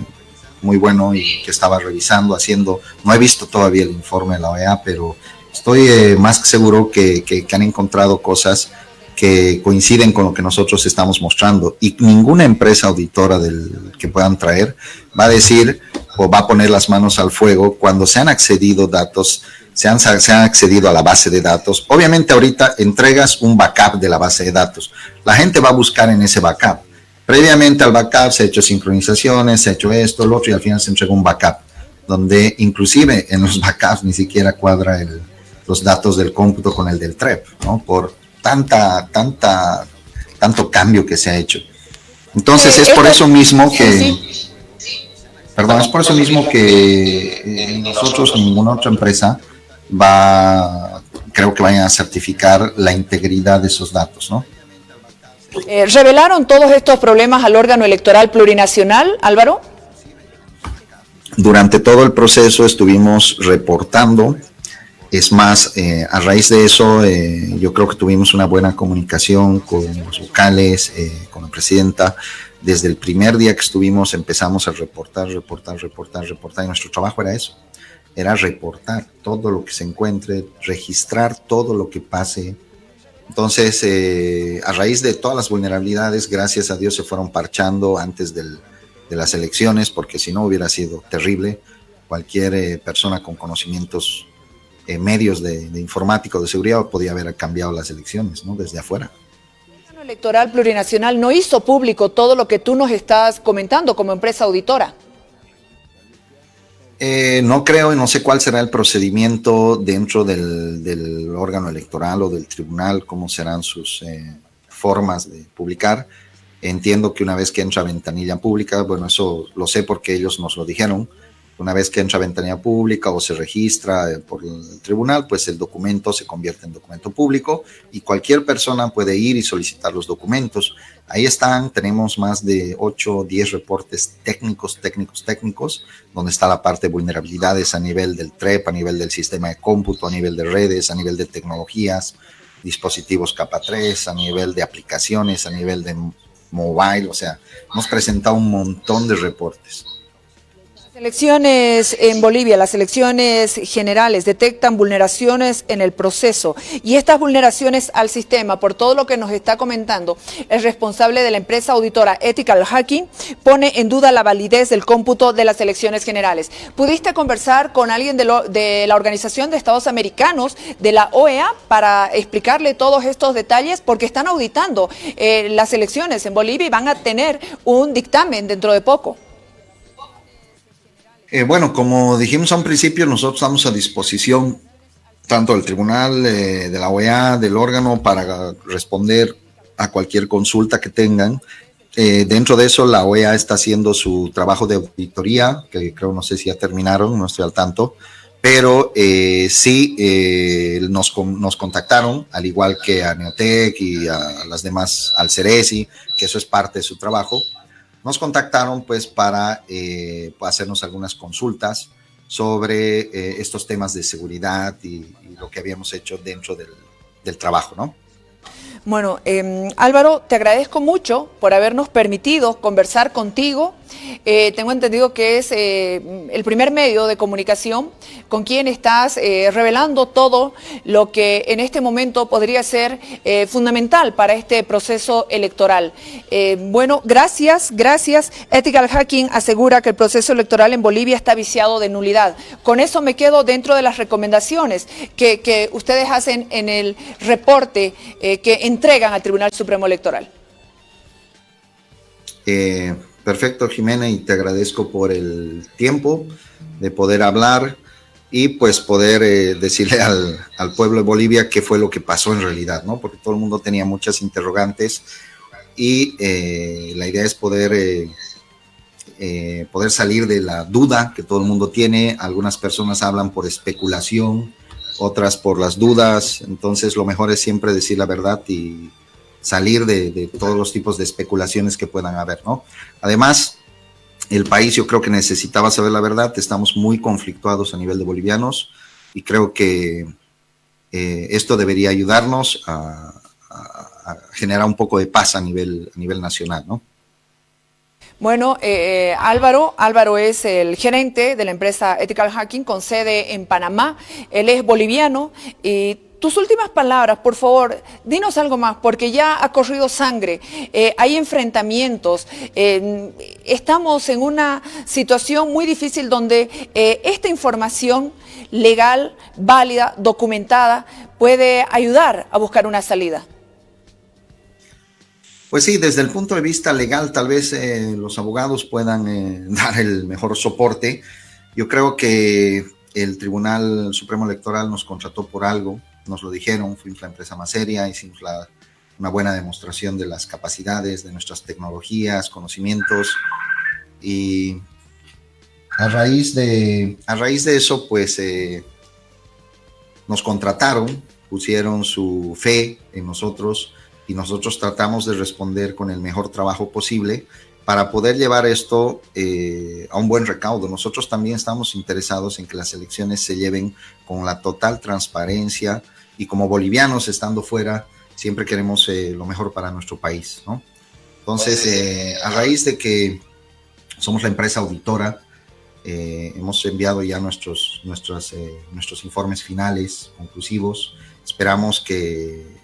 muy bueno y que estaba revisando, haciendo, no he visto todavía el informe de la OEA, pero estoy más que seguro que han encontrado cosas que coinciden con lo que nosotros estamos mostrando, y ninguna empresa auditora que puedan traer va a decir o va a poner las manos al fuego cuando se han accedido datos, se han accedido a la base de datos. Obviamente ahorita entregas un backup de la base de datos, la gente va a buscar en ese backup. Previamente al backup se ha hecho sincronizaciones, se ha hecho esto, lo otro, y al final se entrega un backup, donde inclusive en los backups ni siquiera cuadra los datos del cómputo con el del TREP, ¿no? Por tanto cambio que se ha hecho. Entonces es por eso mismo que, perdón, es por eso mismo que nosotros, ninguna otra empresa creo que vayan a certificar la integridad de esos datos, ¿no? ¿Revelaron todos estos problemas al órgano electoral plurinacional, Álvaro? Durante todo el proceso estuvimos reportando. Es más, a raíz de eso, yo creo que tuvimos una buena comunicación con los vocales, con la presidenta. Desde el primer día que estuvimos empezamos a reportar, y nuestro trabajo era eso, era reportar todo lo que se encuentre, registrar todo lo que pase. Entonces, a raíz de todas las vulnerabilidades, gracias a Dios se fueron parchando antes de las elecciones, porque si no hubiera sido terrible. Cualquier persona con conocimientos medios de informática o de seguridad podía haber cambiado las elecciones, ¿no? Desde afuera. El órgano electoral plurinacional no hizo público todo lo que tú nos estás comentando como empresa auditora. No creo y no sé cuál será el procedimiento dentro del órgano electoral o del tribunal, cómo serán sus formas de publicar. Entiendo que una vez que entra a ventanilla pública, bueno, eso lo sé porque ellos nos lo dijeron. Una vez que entra a ventanilla pública o se registra por el tribunal, pues el documento se convierte en documento público y cualquier persona puede ir y solicitar los documentos. Ahí están, tenemos más de 8 o 10 reportes técnicos, donde está la parte de vulnerabilidades a nivel del TREP, a nivel del sistema de cómputo, a nivel de redes, a nivel de tecnologías, dispositivos capa 3, a nivel de aplicaciones, a nivel de mobile. O sea, hemos presentado un montón de reportes. Las elecciones en Bolivia, las elecciones generales, detectan vulneraciones en el proceso, y estas vulneraciones al sistema, por todo lo que nos está comentando, el responsable de la empresa auditora Ethical Hacking pone en duda la validez del cómputo de las elecciones generales. ¿Pudiste conversar con alguien de la Organización de Estados Americanos, de la OEA, para explicarle todos estos detalles? Porque están auditando las elecciones en Bolivia y van a tener un dictamen dentro de poco. Bueno, como dijimos a un principio, nosotros estamos a disposición tanto del tribunal, de la OEA, del órgano, para responder a cualquier consulta que tengan. Dentro de eso, la OEA está haciendo su trabajo de auditoría, que creo, no sé si ya terminaron, no estoy al tanto, pero sí nos contactaron, al igual que a Neotec y a las demás, al Ceresi, que eso es parte de su trabajo. Nos contactaron pues para hacernos algunas consultas sobre estos temas de seguridad y lo que habíamos hecho dentro del trabajo, ¿no? Bueno, Álvaro, te agradezco mucho por habernos permitido conversar contigo. Tengo entendido que es el primer medio de comunicación con quien estás revelando todo lo que en este momento podría ser fundamental para este proceso electoral. Bueno, gracias. Ethical Hacking asegura que el proceso electoral en Bolivia está viciado de nulidad. Con eso me quedo dentro de las recomendaciones que ustedes hacen en el reporte que entregan al Tribunal Supremo Electoral. Perfecto, Jimena, y te agradezco por el tiempo de poder hablar y pues poder decirle al pueblo de Bolivia qué fue lo que pasó en realidad, ¿no? Porque todo el mundo tenía muchas interrogantes y la idea es poder salir de la duda que todo el mundo tiene. Algunas personas hablan por especulación, otras por las dudas. Entonces lo mejor es siempre decir la verdad y salir de todos los tipos de especulaciones que puedan haber, ¿no? Además, el país yo creo que necesitaba saber la verdad. Estamos muy conflictuados a nivel de bolivianos y creo que esto debería ayudarnos a a generar un poco de paz a nivel nacional, ¿no? Bueno, Álvaro es el gerente de la empresa Ethical Hacking con sede en Panamá. Él es boliviano y tus últimas palabras, por favor, dinos algo más, porque ya ha corrido sangre, hay enfrentamientos, estamos en una situación muy difícil donde esta información legal, válida, documentada, puede ayudar a buscar una salida. Pues sí, desde el punto de vista legal, tal vez los abogados puedan dar el mejor soporte. Yo creo que el Tribunal Supremo Electoral nos contrató por algo, nos lo dijeron, fuimos la empresa más seria, hicimos una buena demostración de las capacidades, de nuestras tecnologías, conocimientos, y a raíz de eso, pues nos contrataron, pusieron su fe en nosotros, y nosotros tratamos de responder con el mejor trabajo posible para poder llevar esto a un buen recaudo. Nosotros también estamos interesados en que las elecciones se lleven con la total transparencia, y como bolivianos estando fuera, siempre queremos lo mejor para nuestro país, ¿no? Entonces, a raíz de que somos la empresa auditora, hemos enviado ya nuestros informes finales, conclusivos. Esperamos que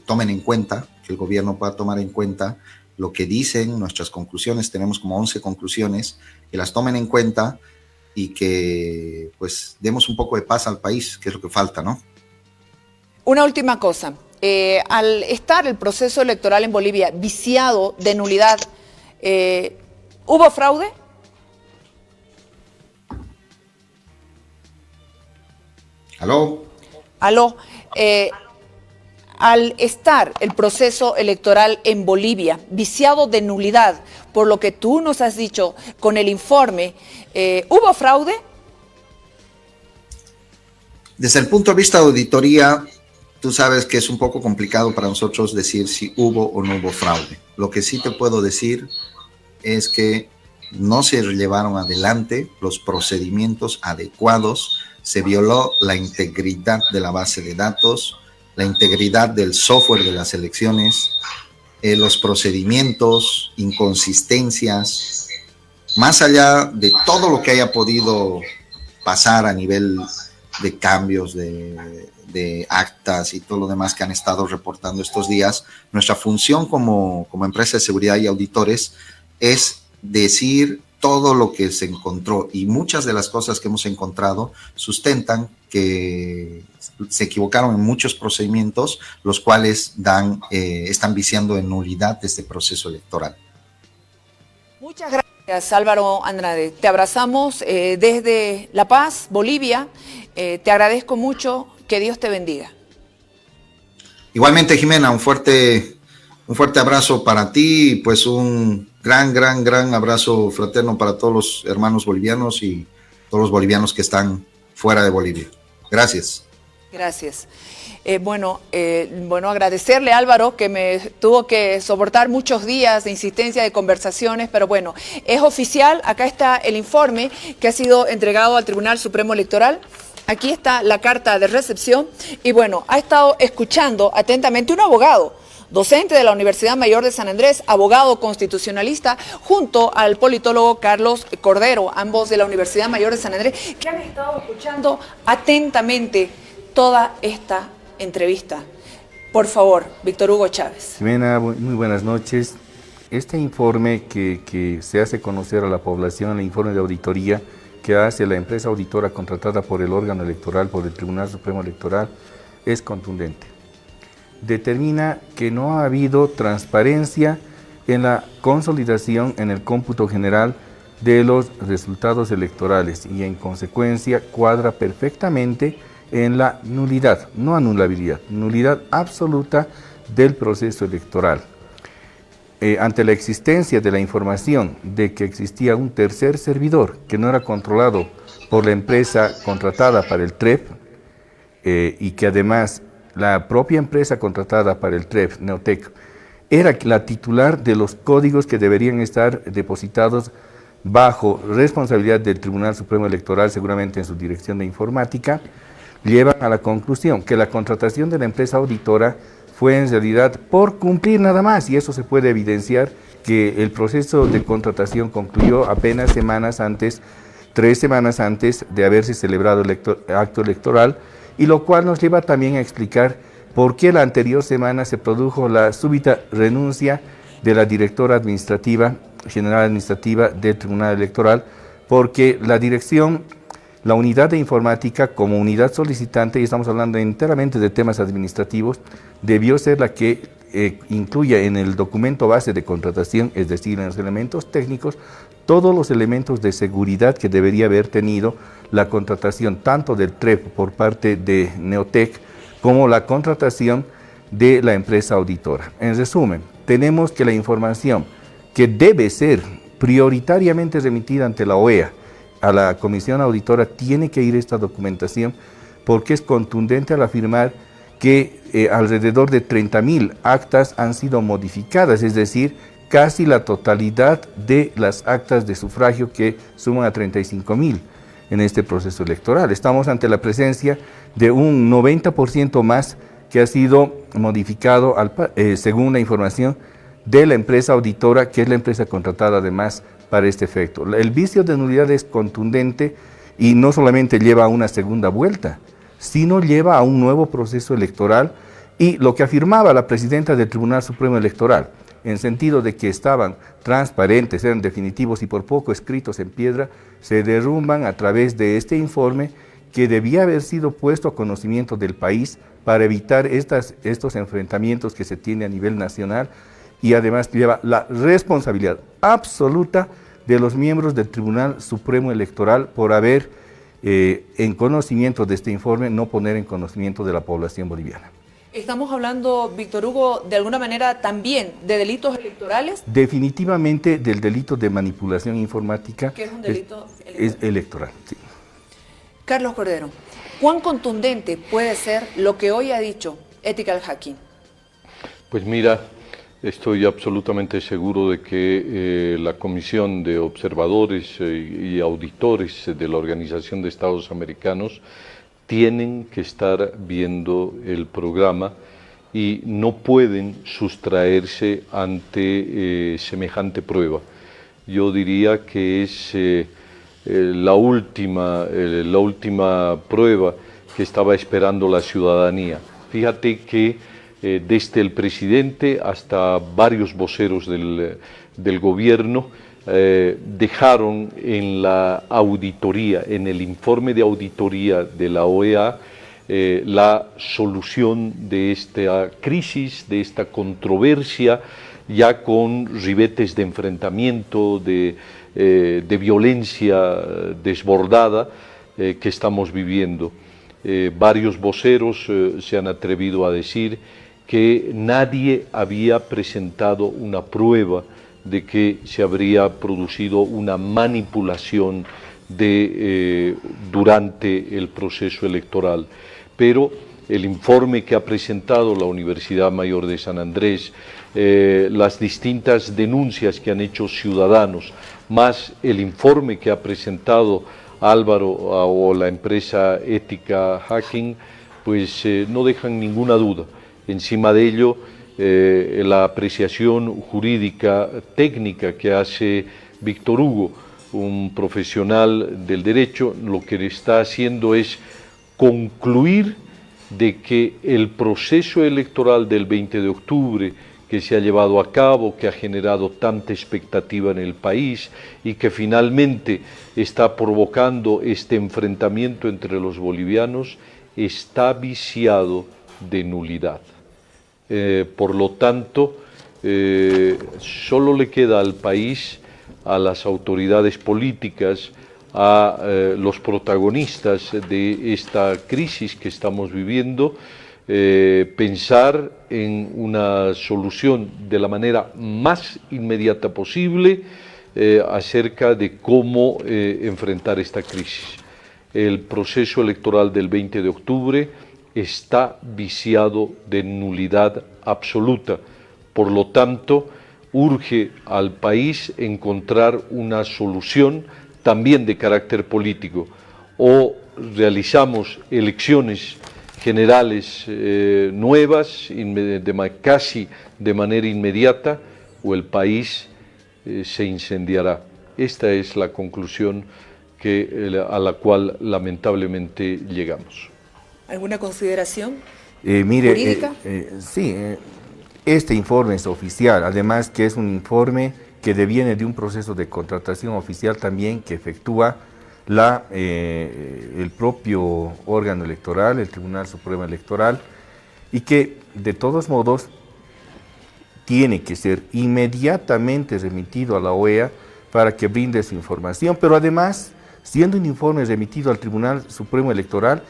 tomen en cuenta, que el gobierno pueda tomar en cuenta lo que dicen nuestras conclusiones. Tenemos como 11 conclusiones, que las tomen en cuenta y que pues demos un poco de paz al país, que es lo que falta, ¿no? Una última cosa, al estar el proceso electoral en Bolivia viciado de nulidad, ¿hubo fraude? ¿Aló? Aló. Al estar el proceso electoral en Bolivia viciado de nulidad, por lo que tú nos has dicho con el informe, ¿hubo fraude? Desde el punto de vista de auditoría, tú sabes que es un poco complicado para nosotros decir si hubo o no hubo fraude. Lo que sí te puedo decir es que no se llevaron adelante los procedimientos adecuados, se violó la integridad de la base de datos, la integridad del software de las elecciones, los procedimientos, inconsistencias, más allá de todo lo que haya podido pasar a nivel de cambios de actas y todo lo demás que han estado reportando estos días. Nuestra función como empresa de seguridad y auditores es decir todo lo que se encontró, y muchas de las cosas que hemos encontrado sustentan que se equivocaron en muchos procedimientos, los cuales están viciando en nulidad este proceso electoral. Muchas gracias, Álvaro Andrade. Te abrazamos desde La Paz, Bolivia. Te agradezco mucho. Que Dios te bendiga. Igualmente, Jimena, un fuerte abrazo para ti, y pues un gran abrazo fraterno para todos los hermanos bolivianos y todos los bolivianos que están fuera de Bolivia. Gracias. Gracias. Bueno, agradecerle a Álvaro, que me tuvo que soportar muchos días de insistencia, de conversaciones, pero bueno, es oficial. Acá está el informe que ha sido entregado al Tribunal Supremo Electoral. Aquí está la carta de recepción y bueno, ha estado escuchando atentamente un abogado, docente de la Universidad Mayor de San Andrés, abogado constitucionalista, junto al politólogo Carlos Cordero, ambos de la Universidad Mayor de San Andrés, que han estado escuchando atentamente toda esta entrevista. Por favor, Víctor Hugo Chávez. Jimena, muy buenas noches. Este informe que se hace conocer a la población, el informe de auditoría que hace la empresa auditora contratada por el órgano electoral, por el Tribunal Supremo Electoral, es contundente. Determina que no ha habido transparencia en la consolidación en el cómputo general de los resultados electorales y en consecuencia cuadra perfectamente en la nulidad, no anulabilidad, nulidad absoluta del proceso electoral. Ante la existencia de la información de que existía un tercer servidor que no era controlado por la empresa contratada para el TREP y que además la propia empresa contratada para el TREP, Neotec, era la titular de los códigos que deberían estar depositados bajo responsabilidad del Tribunal Supremo Electoral, seguramente en su dirección de informática, llevan a la conclusión que la contratación de la empresa auditora fue en realidad por cumplir nada más, y eso se puede evidenciar que el proceso de contratación concluyó apenas 3 semanas antes de haberse celebrado el acto electoral, y lo cual nos lleva también a explicar por qué la anterior semana se produjo la súbita renuncia de la directora general administrativa del Tribunal Electoral, porque la dirección, la unidad de informática como unidad solicitante, y estamos hablando enteramente de temas administrativos, debió ser la que incluya en el documento base de contratación, es decir, en los elementos técnicos, todos los elementos de seguridad que debería haber tenido la contratación tanto del TREP por parte de Neotec como la contratación de la empresa auditora. En resumen, tenemos que la información que debe ser prioritariamente remitida ante la OEA a la Comisión Auditora tiene que ir esta documentación, porque es contundente al afirmar que alrededor de 30.000 actas han sido modificadas, es decir, casi la totalidad de las actas de sufragio, que suman a 35.000 en este proceso electoral. Estamos ante la presencia de un 90% más que ha sido modificado según la información de la empresa auditora, que es la empresa contratada además para este efecto. El vicio de nulidad es contundente y no solamente lleva a una segunda vuelta, sino lleva a un nuevo proceso electoral, y lo que afirmaba la presidenta del Tribunal Supremo Electoral, en sentido de que estaban transparentes, eran definitivos y por poco escritos en piedra, se derrumban a través de este informe que debía haber sido puesto a conocimiento del país para evitar estos enfrentamientos que se tiene a nivel nacional, y además lleva la responsabilidad absoluta de los miembros del Tribunal Supremo Electoral por haber, en conocimiento de este informe, no poner en conocimiento de la población boliviana. Estamos hablando, Víctor Hugo, de alguna manera también de delitos electorales. Definitivamente del delito de manipulación informática. ¿Qué es un delito electoral? Es electoral, sí. Carlos Cordero, ¿cuán contundente puede ser lo que hoy ha dicho Ethical Hacking? Pues mira, estoy absolutamente seguro de que la Comisión de Observadores y Auditores de la Organización de Estados Americanos tienen que estar viendo el programa y no pueden sustraerse ante semejante prueba. Yo diría que es la última prueba que estaba esperando la ciudadanía. Fíjate que desde el presidente hasta varios voceros del gobierno dejaron en la auditoría, en el informe de auditoría de la OEA, la solución de esta crisis, de esta controversia, ya con ribetes de enfrentamiento, de violencia desbordada que estamos viviendo. Varios voceros se han atrevido a decir que nadie había presentado una prueba de que se habría producido una manipulación durante el proceso electoral. Pero el informe que ha presentado la Universidad Mayor de San Andrés, las distintas denuncias que han hecho ciudadanos, más el informe que ha presentado Álvaro o la empresa Ethical Hacking, pues no dejan ninguna duda. Encima de ello, la apreciación jurídica técnica que hace Víctor Hugo, un profesional del derecho, lo que está haciendo es concluir de que el proceso electoral del 20 de octubre que se ha llevado a cabo, que ha generado tanta expectativa en el país y que finalmente está provocando este enfrentamiento entre los bolivianos, está viciado de nulidad. Por lo tanto, solo le queda al país, a las autoridades políticas, a los protagonistas de esta crisis que estamos viviendo, pensar en una solución de la manera más inmediata posible acerca de cómo enfrentar esta crisis. El proceso electoral del 20 de octubre está viciado de nulidad absoluta. Por lo tanto, urge al país encontrar una solución también de carácter político. O realizamos elecciones generales nuevas, casi de manera inmediata, o el país se incendiará. Esta es la conclusión a la cual lamentablemente llegamos. ¿Alguna consideración jurídica? Sí, este informe es oficial, además que es un informe que deviene de un proceso de contratación oficial también que efectúa el propio órgano electoral, el Tribunal Supremo Electoral, y que de todos modos tiene que ser inmediatamente remitido a la OEA para que brinde su información, pero además, siendo un informe remitido al Tribunal Supremo Electoral,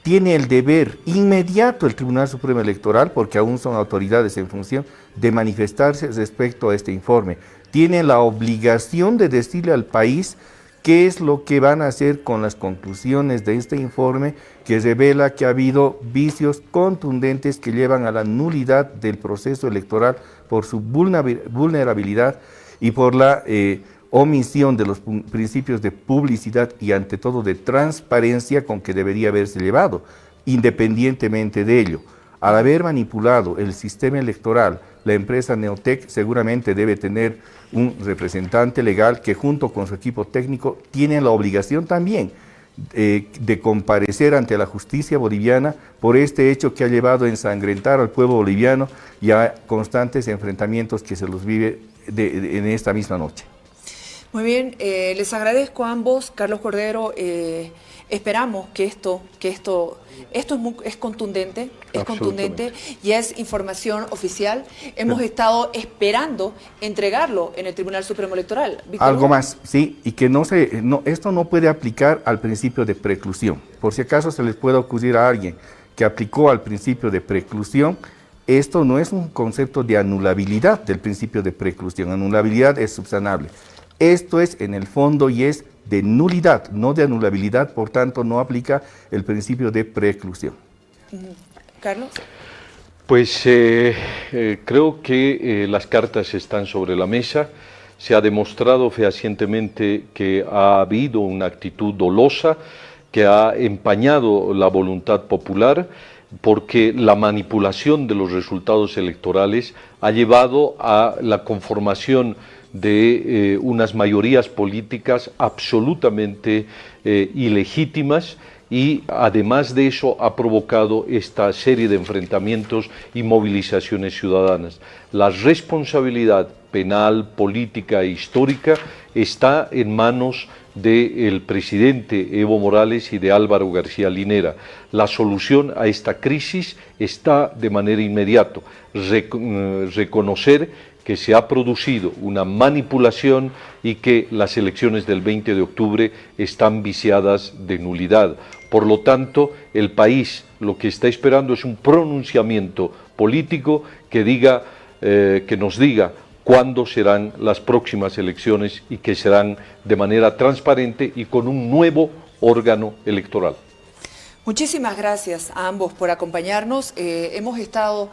tiene el deber inmediato el Tribunal Supremo Electoral, porque aún son autoridades en función, de manifestarse respecto a este informe. Tiene la obligación de decirle al país qué es lo que van a hacer con las conclusiones de este informe, que revela que ha habido vicios contundentes que llevan a la nulidad del proceso electoral por su vulnerabilidad y por la omisión de los principios de publicidad y ante todo de transparencia con que debería haberse llevado. Independientemente de ello, al haber manipulado el sistema electoral, la empresa Neotec seguramente debe tener un representante legal que junto con su equipo técnico tiene la obligación también de comparecer ante la justicia boliviana por este hecho que ha llevado a ensangrentar al pueblo boliviano y a constantes enfrentamientos que se los vive en esta misma noche. Muy bien, les agradezco a ambos, Carlos Cordero. Esperamos que esto es contundente, y es información oficial. Hemos estado esperando entregarlo en el Tribunal Supremo Electoral. ¿Víctor Algo Hugo? más, sí, y que esto no puede aplicar al principio de preclusión. Por si acaso se les puede ocurrir a alguien que aplicó al principio de preclusión, esto no es un concepto de anulabilidad del principio de preclusión. Anulabilidad es subsanable. Esto es en el fondo y es de nulidad, no de anulabilidad, por tanto no aplica el principio de preclusión. Carlos. Pues creo que las cartas están sobre la mesa. Se ha demostrado fehacientemente que ha habido una actitud dolosa que ha empañado la voluntad popular, porque la manipulación de los resultados electorales ha llevado a la conformación de unas mayorías políticas absolutamente ilegítimas, y además de eso ha provocado esta serie de enfrentamientos y movilizaciones ciudadanas. La responsabilidad penal, política e histórica está en manos del presidente Evo Morales y de Álvaro García Linera. La solución a esta crisis está de manera inmediata. Reconocer que se ha producido una manipulación y que las elecciones del 20 de octubre están viciadas de nulidad. Por lo tanto, el país lo que está esperando es un pronunciamiento político que nos diga cuándo serán las próximas elecciones y que serán de manera transparente y con un nuevo órgano electoral. Muchísimas gracias a ambos por acompañarnos. Hemos estado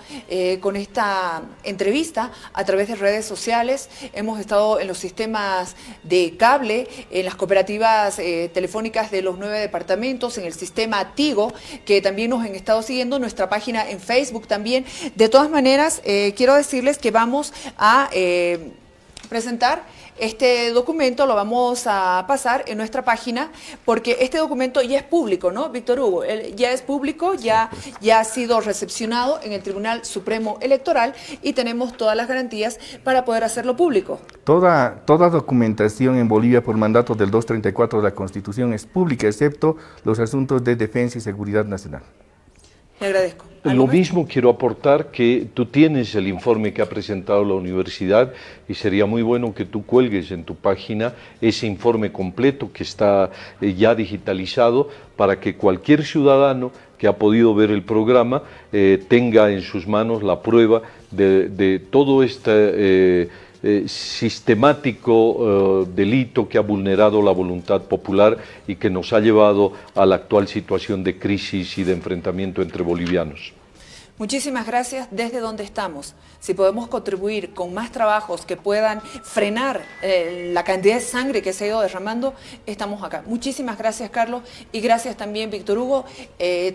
con esta entrevista a través de redes sociales, hemos estado en los sistemas de cable, en las cooperativas telefónicas de los 9 departamentos, en el sistema Tigo, que también nos han estado siguiendo, nuestra página en Facebook también. De todas maneras, quiero decirles que vamos a presentar este documento, lo vamos a pasar en nuestra página, porque este documento ya es público, ¿no, Víctor Hugo? Ya es público, ya ha sido recepcionado en el Tribunal Supremo Electoral y tenemos todas las garantías para poder hacerlo público. Toda documentación en Bolivia por mandato del 234 de la Constitución es pública, excepto los asuntos de defensa y seguridad nacional. Le agradezco. Lo mismo quiero aportar, que tú tienes el informe que ha presentado la universidad y sería muy bueno que tú cuelgues en tu página ese informe completo que está ya digitalizado, para que cualquier ciudadano que ha podido ver el programa tenga en sus manos la prueba de todo este sistemático delito que ha vulnerado la voluntad popular y que nos ha llevado a la actual situación de crisis y de enfrentamiento entre bolivianos. Muchísimas gracias desde donde estamos. Si podemos contribuir con más trabajos que puedan frenar la cantidad de sangre que se ha ido derramando, estamos acá. Muchísimas gracias, Carlos, y gracias también, Víctor Hugo,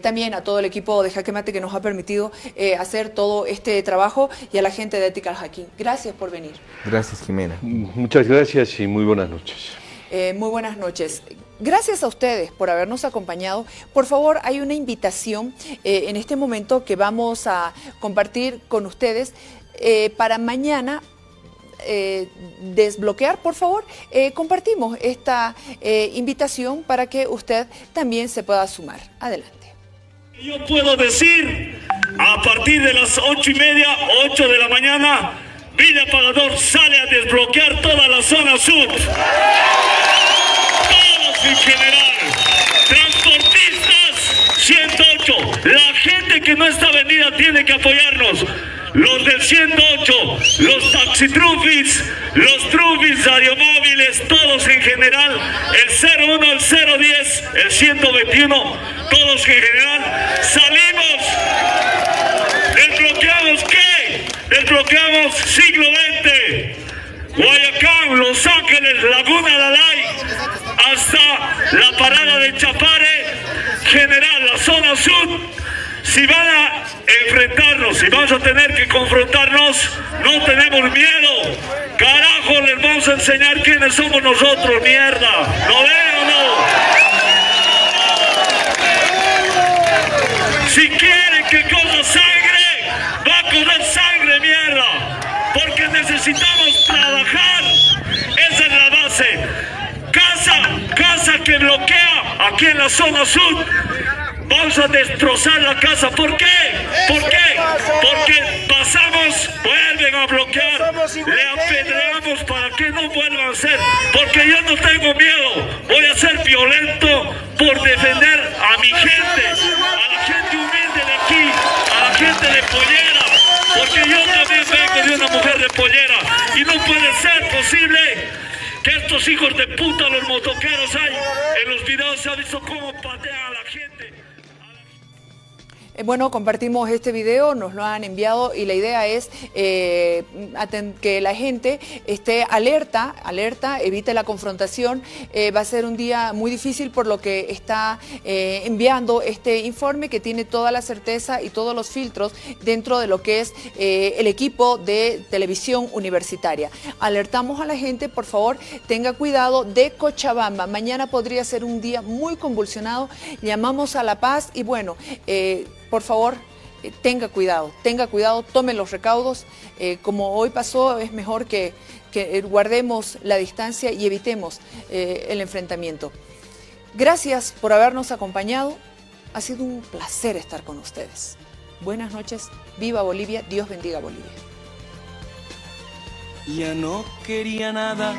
también a todo el equipo de Jaque Mate que nos ha permitido hacer todo este trabajo, y a la gente de Ethical Hacking. Gracias por venir. Gracias, Jimena. Muchas gracias y muy buenas noches. Muy buenas noches. Gracias a ustedes por habernos acompañado. Por favor, hay una invitación en este momento que vamos a compartir con ustedes para mañana. Desbloquear, por favor, compartimos esta invitación para que usted también se pueda sumar. Adelante. Yo puedo decir, a partir de las 8:30, 8 de la mañana, Villa Pagador sale a desbloquear toda la zona sur. Todos en general. Transportistas, 108. La gente que no está vendida tiene que apoyarnos. Los del 108, los taxitrufis, los trufis, radiomóviles, todos en general, el 01, el 010, el 121, todos en general, salimos, desbloqueamos ¿qué? Desbloqueamos siglo XX, Guayacán, Los Ángeles, Laguna Dalai, hasta la parada de Chapare, general, la zona sur. Si van a enfrentarnos, si vamos a tener que confrontarnos, no tenemos miedo. Carajo, les vamos a enseñar quiénes somos nosotros, mierda. ¿Lo ven o no? Si quieren que corra sangre, va a correr sangre, mierda. Porque necesitamos trabajar. Esa es la base. Casa que bloquea aquí en la zona sur. Vamos a destrozar la casa. ¿Por qué? ¿Por qué? Porque pasamos, vuelven a bloquear, le apedreamos para que no vuelvan a hacer. Porque yo no tengo miedo. Voy a ser violento por defender a mi gente, a la gente humilde de aquí, a la gente de Pollera. Porque yo también vengo de una mujer de Pollera. Y no puede ser posible que estos hijos de puta, los motoqueros, hay en los videos se ha visto cómo patean a la gente. Bueno, compartimos este video, nos lo han enviado y la idea es que la gente esté alerta, evite la confrontación. Va a ser un día muy difícil por lo que está enviando este informe que tiene toda la certeza y todos los filtros dentro de lo que es el equipo de televisión universitaria. Alertamos a la gente, por favor, tenga cuidado de Cochabamba. Mañana podría ser un día muy convulsionado. Llamamos a la paz y bueno, por favor, tenga cuidado, tome los recaudos. Como hoy pasó, es mejor que guardemos la distancia y evitemos el enfrentamiento. Gracias por habernos acompañado. Ha sido un placer estar con ustedes. Buenas noches, viva Bolivia, Dios bendiga Bolivia. Ya no quería nada